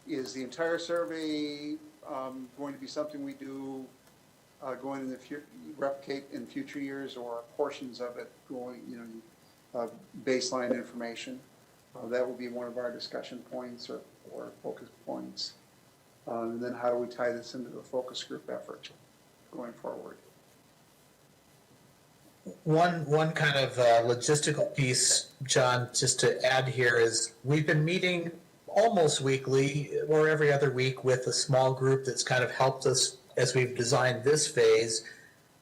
is the entire survey going to be something we do going in the replicate in future years, or portions of it going, baseline information? That will be one of our discussion points or focus points. And then how do we tie this into the focus group effort going forward? One kind of logistical piece, John, just to add here, is we've been meeting almost weekly or every other week with a small group that's kind of helped us as we've designed this phase.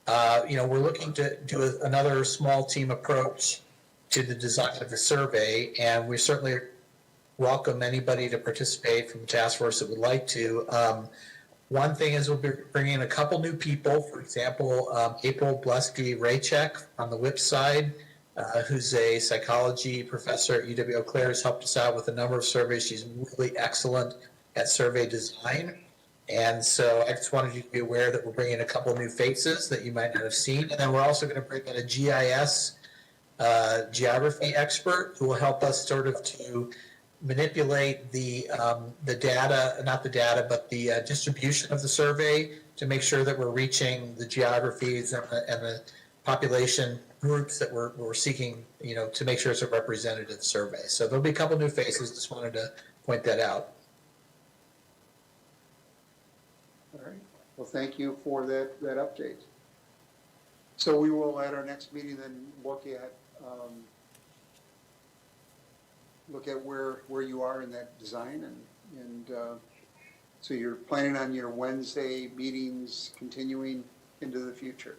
We're looking to do another small team approach to the design of the survey, and we certainly welcome anybody to participate from the task force that would like to. One thing is we'll be bringing in a couple new people. For example, April Blesky-Raychek on the WIP side, who's a psychology professor at UW Eau Claire, has helped us out with a number of surveys. She's really excellent at survey design. And so I just wanted you to be aware that we're bringing in a couple new faces that you might not have seen. And then we're also going to bring in a GIS geography expert who will help us sort of to manipulate the data, not the data, but the distribution of the survey to make sure that we're reaching the geographies and the population groups that we're seeking, to make sure it's a representative survey. So there'll be a couple new faces. Just wanted to point that out. All right. Well, thank you for that update. So we will, at our next meeting, then look at where you are in that design, and so you're planning on your Wednesday meetings continuing into the future.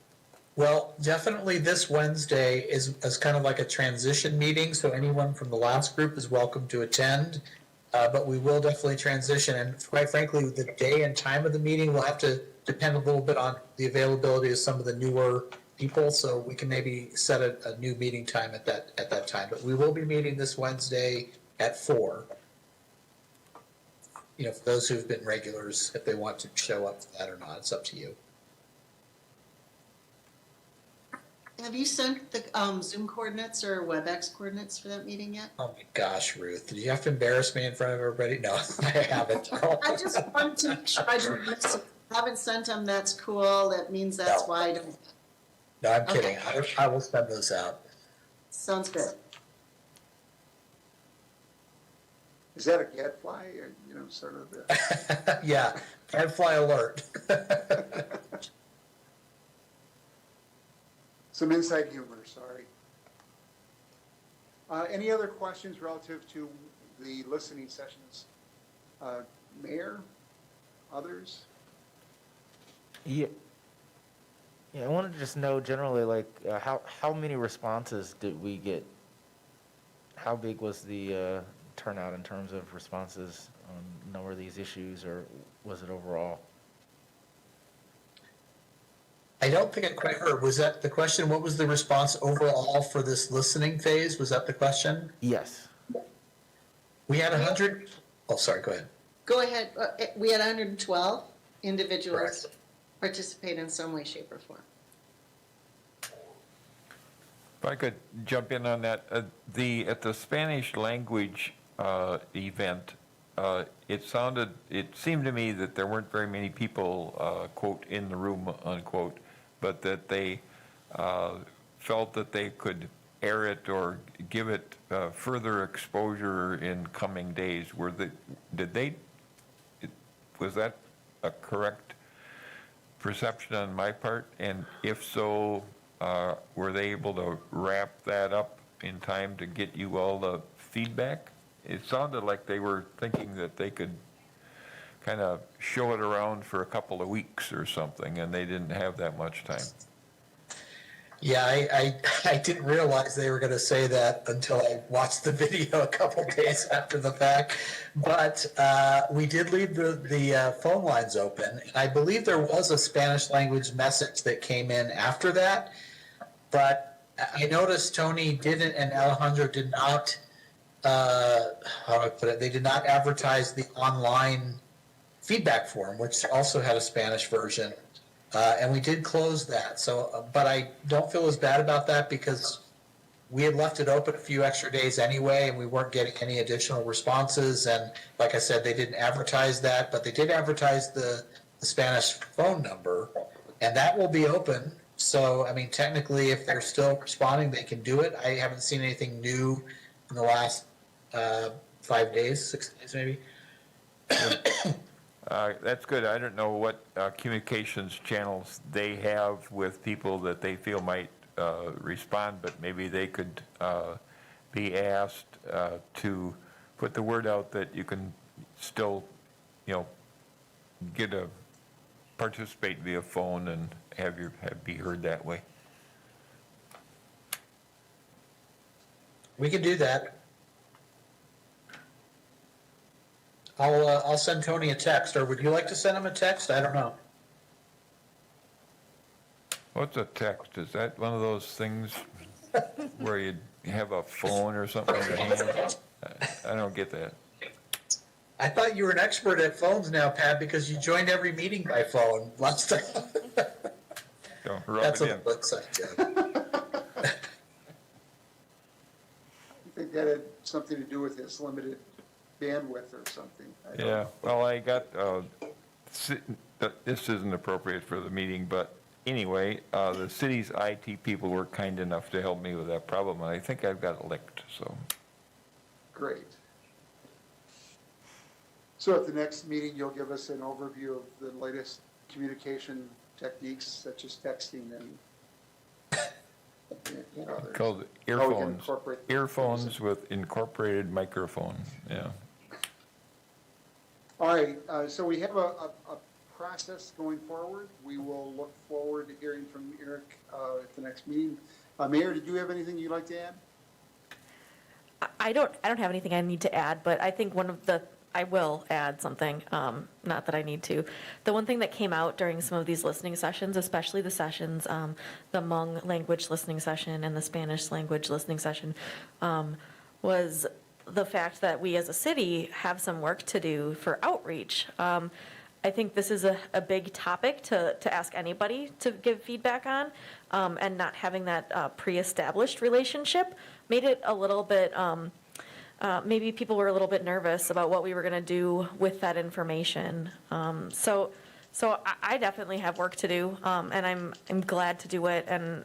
Well, definitely this Wednesday is kind of like a transition meeting, so anyone from the last group is welcome to attend, but we will definitely transition, and quite frankly, the day and time of the meeting will have to depend a little bit on the availability of some of the newer people, so we can maybe set a new meeting time at that time. But we will be meeting this Wednesday at 4. For those who've been regulars, if they want to show up for that or not, it's up to you. Have you sent the Zoom coordinates or WebEx coordinates for that meeting yet? Oh my gosh, Ruth, did you have to embarrass me in front of everybody? No, I haven't. I just wanted to make sure I didn't miss it. Haven't sent them, that's cool, that means that's No. why I don't, No, I'm kidding. Okay. I will send those out. sounds good. Is that a gadfly or, sort of the? Yeah, gadfly alert. Some inside humor, sorry. Any other questions relative to the listening sessions? Mayor, others? Yeah. Yeah, I wanted to just know generally, like, how many responses did we get? How big was the turnout in terms of responses on a number of these issues, or was it overall? I don't think I quite heard. Was that the question? What was the response overall for this listening phase? Was that the question? Yes. We had 100. Oh, sorry, go ahead. Go ahead, we had 112 individuals Correct. participate in some way, shape, or form. If I could jump in on that, at the Spanish language event, it seemed to me that there weren't very many people, quote, in the room, unquote, but that they felt that they could air it or give it further exposure in coming days. Was that a correct perception on my part? And if so, were they able to wrap that up in time to get you all the feedback? It sounded like they were thinking that they could kind of show it around for a couple of weeks or something, and they didn't have that much time. Yeah, I didn't realize they were going to say that until I watched the video a couple days after the fact. But we did leave the phone lines open. And I believe there was a Spanish language message that came in after that. But I noticed Tony didn't and Alejandro did not, how do I put it, they did not advertise the online feedback form, which also had a Spanish version. And we did close that. So, but I don't feel as bad about that because we had left it open a few extra days anyway, and we weren't getting any additional responses. And like I said, they didn't advertise that, but they did advertise the Spanish phone number, and that will be open. So, I mean, technically, if they're still responding, they can do it. I haven't seen anything new in the last 5 days, 6 days maybe. That's good. I don't know what communications channels they have with people that they feel might respond, but maybe they could be asked to put the word out that you can still, participate via phone and be heard that way. We can do that. I'll send Tony a text, or would you like to send him a text? I don't know. What's a text? Is that one of those things where you have a phone or something in your hand? I don't get that. I thought you were an expert at phones now, Pat, because you joined every meeting by phone last time. Don't rub That's it a in. flip side joke. I think that had something to do with his limited bandwidth or something. I don't Yeah, know. well, I got, this isn't appropriate for the meeting, but anyway, the city's IT people were kind enough to help me with that problem, and I think I've got it licked, so. Great. So at the next meeting, you'll give us an overview of the latest communication techniques such as texting and others. Called How we can earphones, incorporate- earphones with incorporated microphone, yeah. All right, so we have a process going forward. We will look forward to hearing from Eric at the next meeting. Mayor, did you have anything you'd like to add? I don't have anything I need to add, but I think I will add something, not that I need to. The one thing that came out during some of these listening sessions, especially the sessions, the Hmong language listening session and the Spanish language listening session, was the fact that we as a city have some work to do for outreach. I think this is a big topic to ask anybody to give feedback on, and not having that pre-established relationship made it a little bit, maybe people were a little bit nervous about what we were going to do with that information. So I definitely have work to do, and I'm glad to do it, and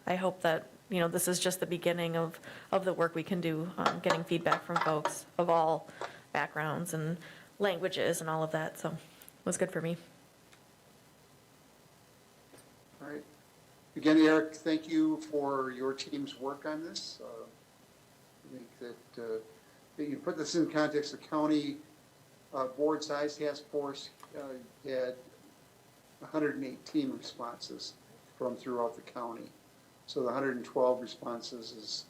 I hope that, this is just the beginning of the work we can do, getting feedback from folks of all backgrounds and languages and all of that, so it was good for me. All right. Again, Eric, thank you for your team's work on this. I think that you put this in context, the county board size task force had 118 responses from throughout the county. So the 112 responses is,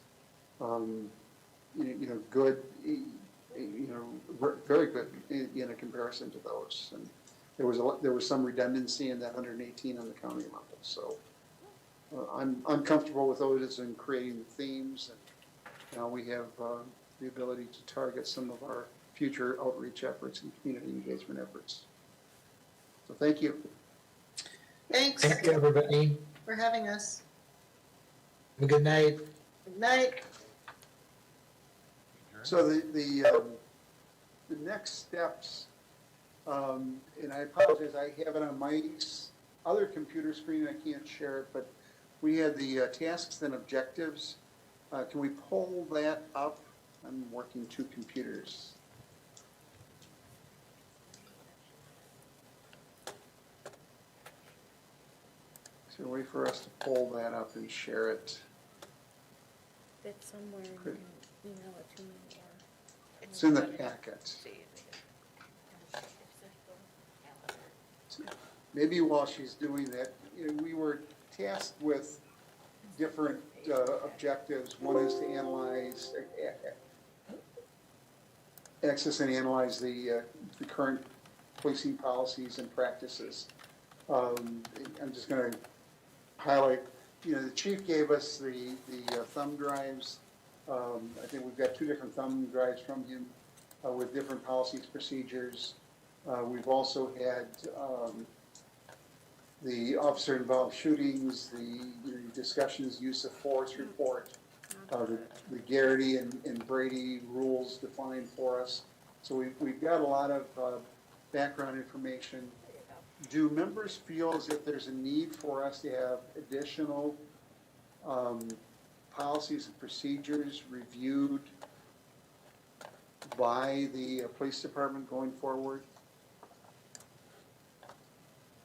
good, very good in a comparison to those. And there was some redundancy in that 118 on the county level. So I'm comfortable with those in creating the themes, and now we have the ability to target some of our future outreach efforts and community engagement efforts. So thank you. Thanks Thank you, everybody. for having us. Have a good night. Good night. So the next steps, and I apologize, I have it on my other computer screen, I can't share it, but we had the tasks and objectives. Can we pull that up? I'm working two computers. Is there a way for us to pull that up and share it? It's somewhere, Good. email it to me or. It's in the packet. Maybe while she's doing that, we were tasked with different objectives. One is to analyze, access and analyze the current policing policies and practices. I'm just going to highlight, the chief gave us the thumb drives. I think we've got two different thumb drives from him with different policies, procedures. We've also had the officer-involved shootings, the discussions, use of force report, the Garrity and Brady rules defined for us. So we've got a lot of background information. Do members feel as if there's a need for us to have additional policies and procedures reviewed by the police department going forward?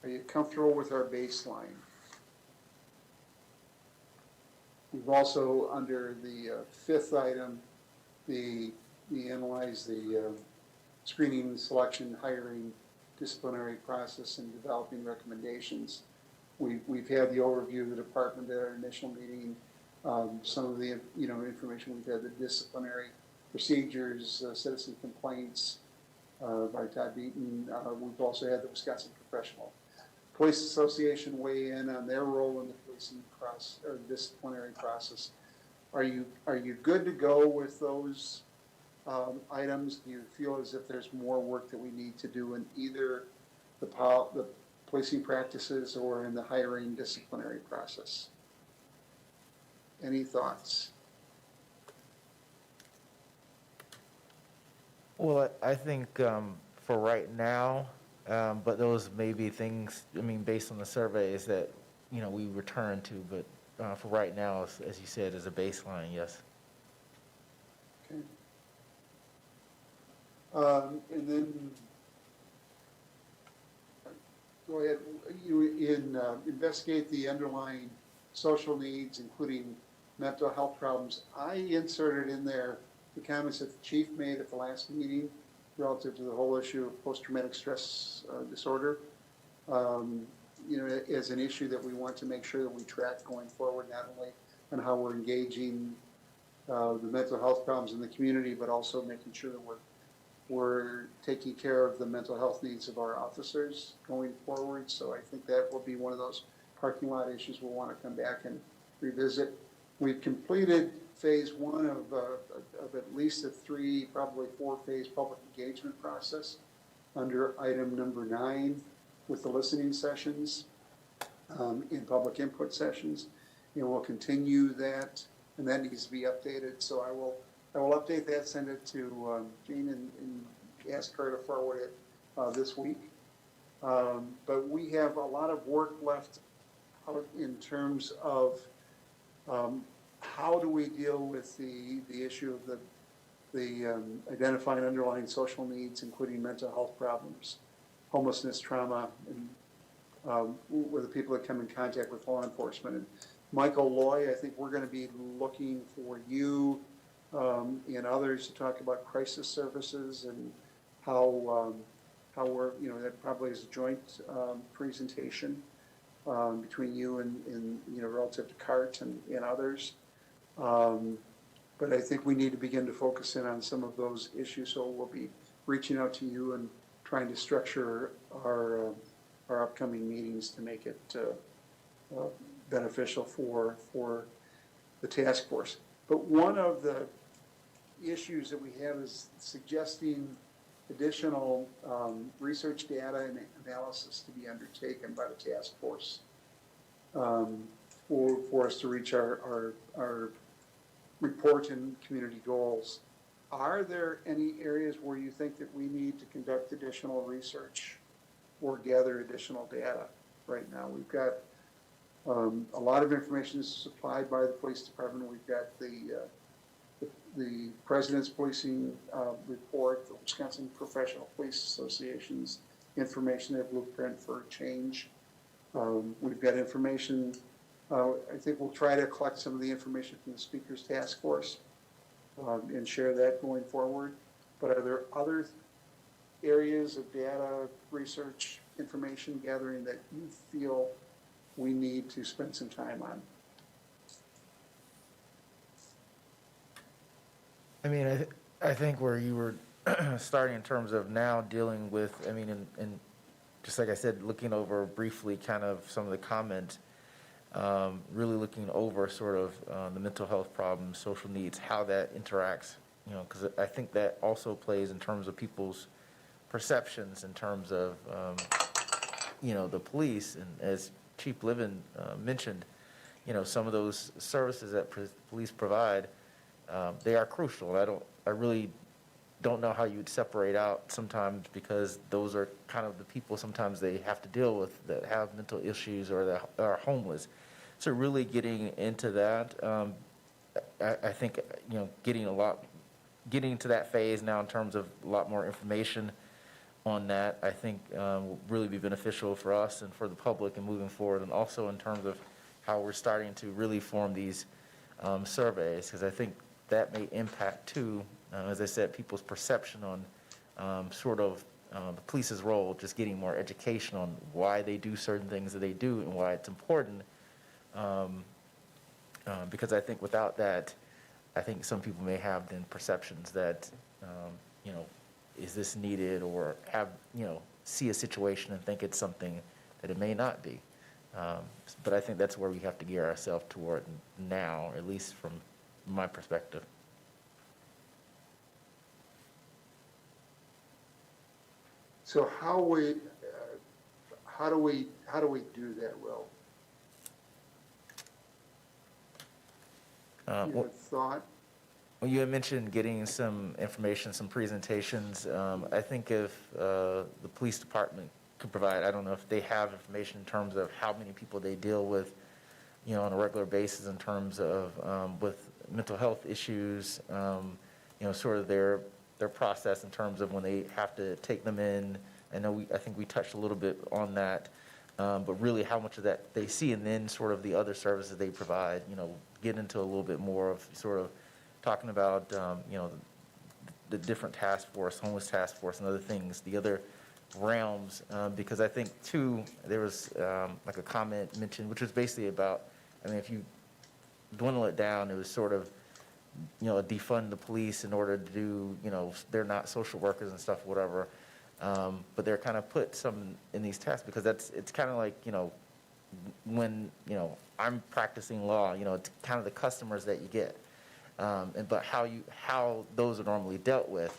Are you comfortable with our baseline? We've also, under the fifth item, we analyze the screening, selection, hiring, disciplinary process, and developing recommendations. We've had the overview of the department at our initial meeting. Some of the information we've had, the disciplinary procedures, citizen complaints by Todd Beaton. We've also had the Wisconsin Professional Police Association weigh in on their role in the policing process or disciplinary process. Are you good to go with those items? Do you feel as if there's more work that we need to do in either the policing practices or in the hiring disciplinary process? Any thoughts? Well, I think for right now, but those may be things, based on the surveys that, we return to, but for right now, as you said, as a baseline, yes. Okay. And then, go ahead, investigate the underlying social needs, including mental health problems. I inserted in there the comments that the chief made at the last meeting relative to the whole issue of post-traumatic stress disorder, as an issue that we want to make sure that we track going forward, not only on how we're engaging the mental health problems in the community, but also making sure that we're taking care of the mental health needs of our officers going forward. So I think that will be one of those parking lot issues we'll want to come back and revisit. We've completed phase one of at least a 3, probably 4-phase public engagement process. under item number 9 with the listening sessions, in public input sessions. And we'll continue that, and that needs to be updated. So I will update that, send it to Jean and ask her to forward it this week. But we have a lot of work left out in terms of how do we deal with the issue of the identifying underlying social needs, including mental health problems, homelessness, trauma, and with the people that come in contact with law enforcement. And Michael Loy, I think we're going to be looking for you and others to talk about crisis services and how we're, that probably is a joint presentation between you and relative to CART and others. But I think we need to begin to focus in on some of those issues. So we'll be reaching out to you and trying to structure our upcoming meetings to make it beneficial for the task force. But one of the issues that we have is suggesting additional research data and analysis to be undertaken by the task force for us to reach our report and community goals. Are there any areas where you think that we need to conduct additional research or gather additional data right now? We've got a lot of information supplied by the police department. We've got the President's Policing Report, the Wisconsin Professional Police Association's information, their blueprint for change. We've got information. I think we'll try to collect some of the information from the Speaker's Task Force and share that going forward. But are there other areas of data, research, information gathering that you feel we need to spend some time on? I mean, I think where you were starting in terms of now dealing with, I mean, and just like I said, looking over briefly kind of some of the comments, really looking over sort of the mental health problems, social needs, how that interacts, because I think that also plays in terms of people's perceptions in terms of, the police. And as Chief Livin mentioned, some of those services that police provide, they are crucial. I really don't know how you'd separate out sometimes, because those are kind of the people sometimes they have to deal with that have mental issues or that are homeless. So really getting into that, I think, getting to that phase now in terms of a lot more information on that, I think will really be beneficial for us and for the public and moving forward, and also in terms of how we're starting to really form these surveys, because I think that may impact too, as I said, people's perception on the police's role, just getting more education on why they do certain things that they do and why it's important. Because I think without that, I think some people may have then perceptions that, is this needed, or have, see a situation and think it's something that it may not be. But I think that's where we have to gear ourselves toward now, at least from my perspective. So how do we do that, Will? You have a thought? Well, you had mentioned getting some information, some presentations. I think if the police department could provide, I don't know if they have information in terms of how many people they deal with, on a regular basis in terms of with mental health issues, sort of their process in terms of when they have to take them in. I think we touched a little bit on that, but really how much of that they see, and then sort of the other services they provide, get into a little bit more of sort of talking about, the different task force, homeless task force and other things, the other realms, because I think too, there was like a comment mentioned, which was basically about, if you dwindle it down, it was sort of, defund the police in order to do, they're not social workers and stuff, whatever. But they're kind of put some in these tasks because it's kind of like, when, I'm practicing law, it's kind of the customers that you get. But how those are normally dealt with,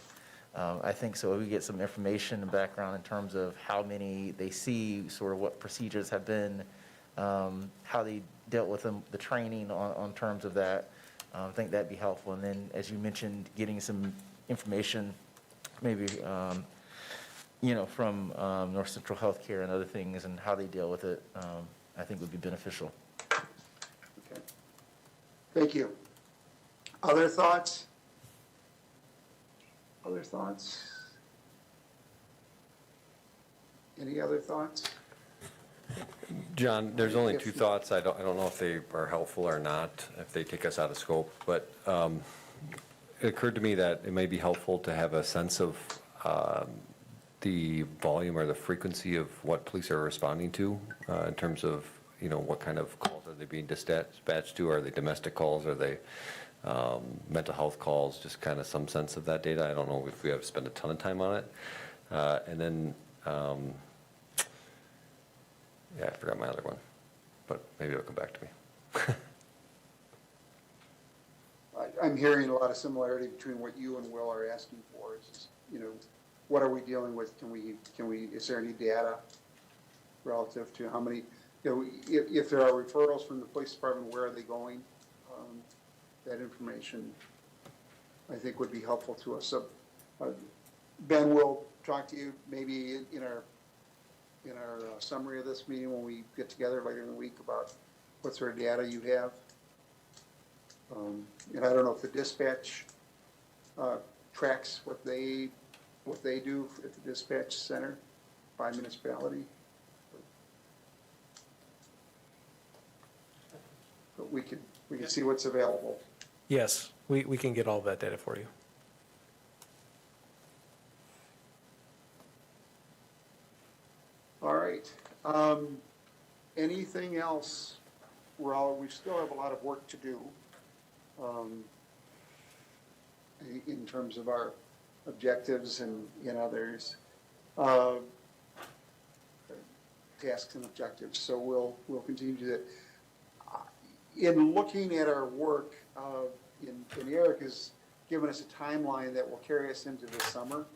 I think so. We get some information and background in terms of how many they see, sort of what procedures have been, how they dealt with them, the training on terms of that. I think that'd be helpful. And then, as you mentioned, getting some information, maybe, from North Central Healthcare and other things and how they deal with it, I think would be beneficial. Okay. Thank you. Other thoughts? Other thoughts? Any other thoughts? John, there's only two thoughts. I don't know if they are helpful or not, if they take us out of scope, but it occurred to me that it may be helpful to have a sense of the volume or the frequency of what police are responding to in terms of, what kind of calls are they being dispatched to? Are they domestic calls? Are they mental health calls? Just kind of some sense of that data. I don't know if we have spent a ton of time on it. And then, I forgot my other one, but maybe it'll come back to me. I'm hearing a lot of similarity between what you and Will are asking for is, what are we dealing with? Is there any data relative to how many, if there are referrals from the police department, where are they going? That information, I think, would be helpful to us. So, Ben will talk to you maybe in our summary of this meeting when we get together later in the week about what sort of data you have. And I don't know if the dispatch tracks what they do at the dispatch center by municipality. But we can see what's available. Yes, we can get all of that data for you. All right. Anything else? We still have a lot of work to do in terms of our objectives and others, tasks and objectives. So we'll continue to do that. In looking at our work, and Eric has given us a timeline that will carry us into the summer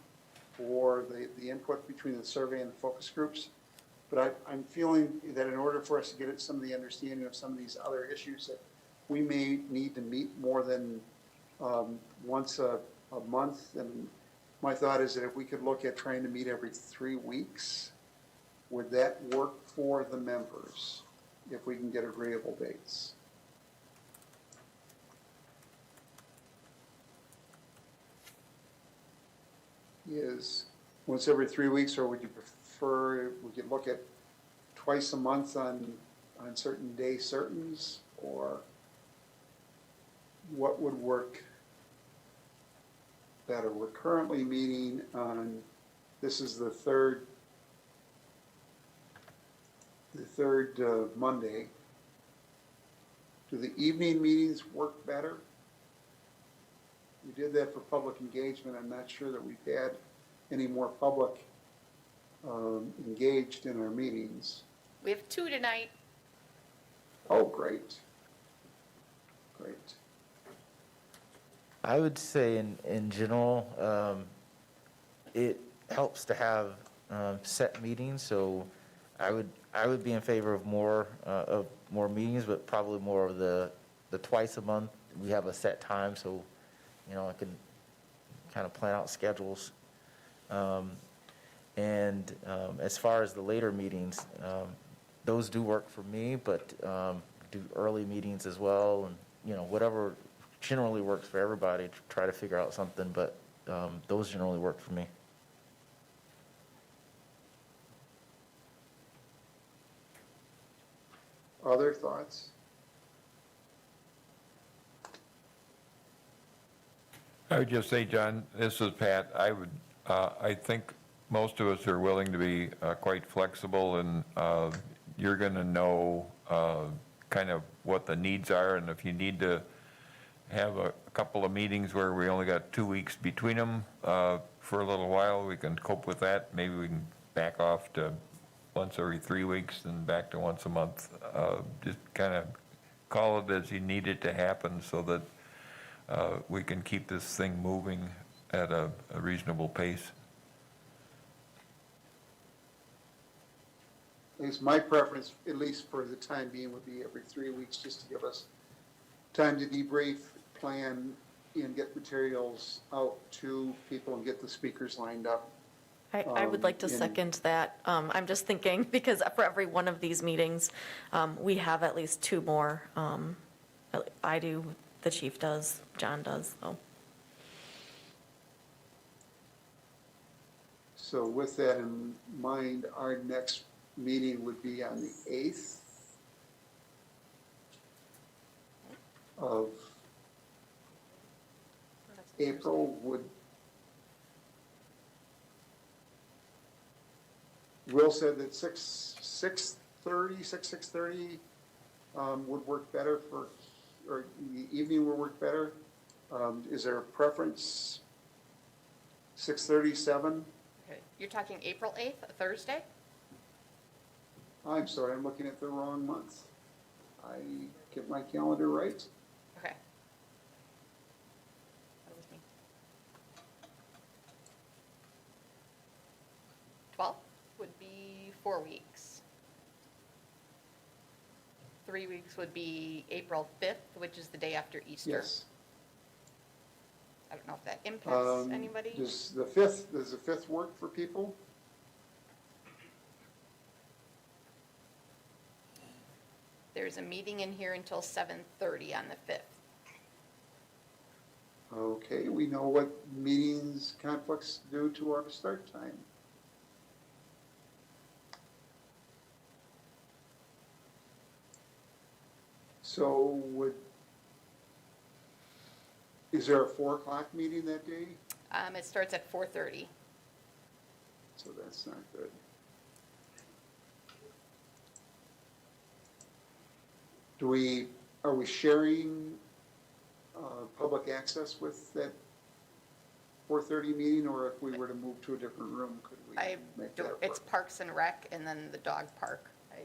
for the input between the survey and the focus groups. But I'm feeling that in order for us to get at some of the understanding of some of these other issues, that we may need to meet more than once a month. And my thought is that if we could look at trying to meet every 3 weeks, would that work for the members if we can get agreeable dates? Is once every 3 weeks, or would you prefer we could look at twice a month on certain day certains, or what would work better? We're currently meeting on, this is the third Monday. Do the evening meetings work better? We did that for public engagement. I'm not sure that we've had any more public engaged in our meetings. We have 2 tonight. Oh, great. Great. I would say in general, it helps to have set meetings, so I would be in favor of more meetings, but probably more of the twice a month. We have a set time, so I can kind of plan out schedules. And as far as the later meetings, those do work for me, but do early meetings as well, and whatever generally works for everybody, try to figure out something, but those generally work for me. Other thoughts? I would just say, John, this is Pat. I think most of us are willing to be quite flexible, and you're going to know kind of what the needs are, and if you need to have a couple of meetings where we only got 2 weeks between them for a little while, we can cope with that. Maybe we can back off to once every 3 weeks and back to once a month. Just kind of call it as you need it to happen so that we can keep this thing moving at a reasonable pace. At least my preference, at least for the time being, would be every 3 weeks, just to give us time to debrief, plan, and get materials out to people and get the speakers lined up. I would like to in- second that. I'm just thinking, because for every one of these meetings, we have at least 2 more. I do, the chief does, John does, so. So with that in mind, our next meeting would be on the 8th of April. Will said that 6:30 would work better or the evening would work better. Is there a preference? 6:30, 7? Okay. You're talking April 8th, a Thursday? I'm sorry, I'm looking at the wrong month. I get my calendar right. Okay. That was me. 12th would be 4 weeks. 3 weeks would be April 5th, which is the day after Easter. Yes. I don't know if that impacts anybody. Does the 5th work for people? There's a meeting in here until 7:30 on the 5th. Okay, we know what meetings conflicts do to our start time. So is there a 4 o'clock meeting that day? It starts at 4:30. So that's not good. Are we sharing public access with that 4:30 meeting, or if we were to move to a different room, could we I make don't, that it's work? Parks and Rec and then the dog park. I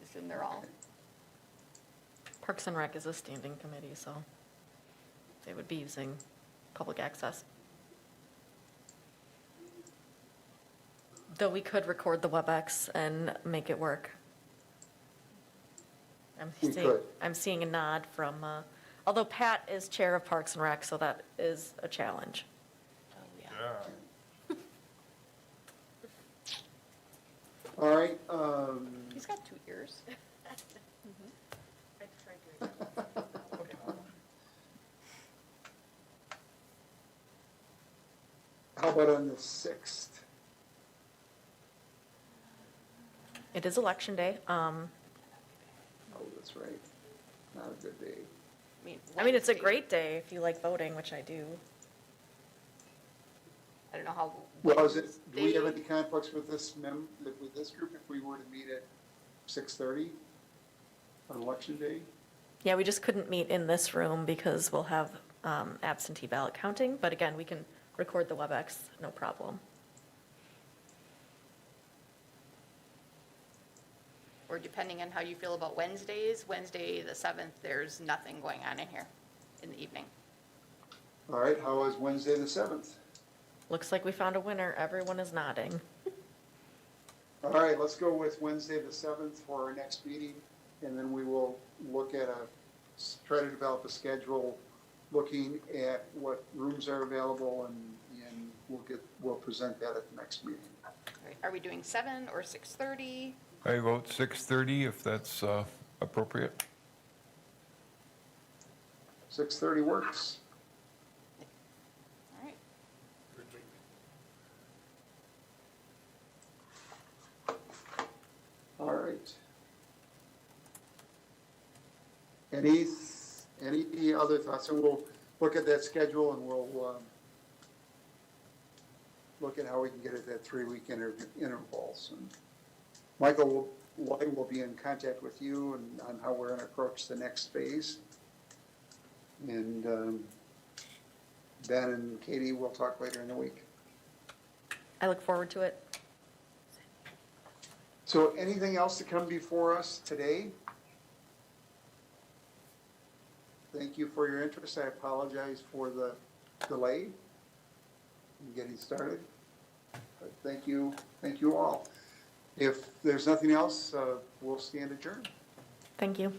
assume they're all. Parks and Rec is a standing committee, so they would be using public access. Though we could record the WebEx and make it work. We could. I'm seeing a nod from, although Pat is chair of Parks and Rec, so that is a challenge. Oh, yeah. All right, He's got 2 ears. how about on the 6th? It is election day. Oh, that's right. Not a good day. I mean, it's a Wednesday- great day if you like voting, which I do. I don't know how. Well, do we have Wednesday- any conflicts with with this group if we were to meet at 6:30 on election day? Yeah, we just couldn't meet in this room because we'll have absentee ballot counting, but again, we can record the WebEx, no problem. Or depending on how you feel about Wednesdays, Wednesday the 7th, there's nothing going on in here in the evening. All right, how is Wednesday the 7th? Looks like we found a winner. Everyone is nodding. All right, let's go with Wednesday the 7th for our next meeting, and then we will look at try to develop a schedule, looking at what rooms are available, and we'll present that at the next meeting. All right, are we doing 7 or 6:30? I vote 6:30 if that's appropriate. 6:30 works. All right. All right. Any other thoughts? And we'll look at that schedule, and we'll look at how we can get it at 3-week intervals. And Michael will be in contact with you and on how we're going to approach the next phase. And Ben and Katie will talk later in the week. I look forward to it. So anything else to come before us today? Thank you for your interest. I apologize for the delay. in getting started. But thank you all. If there's nothing else, we'll stand adjourned. Thank you.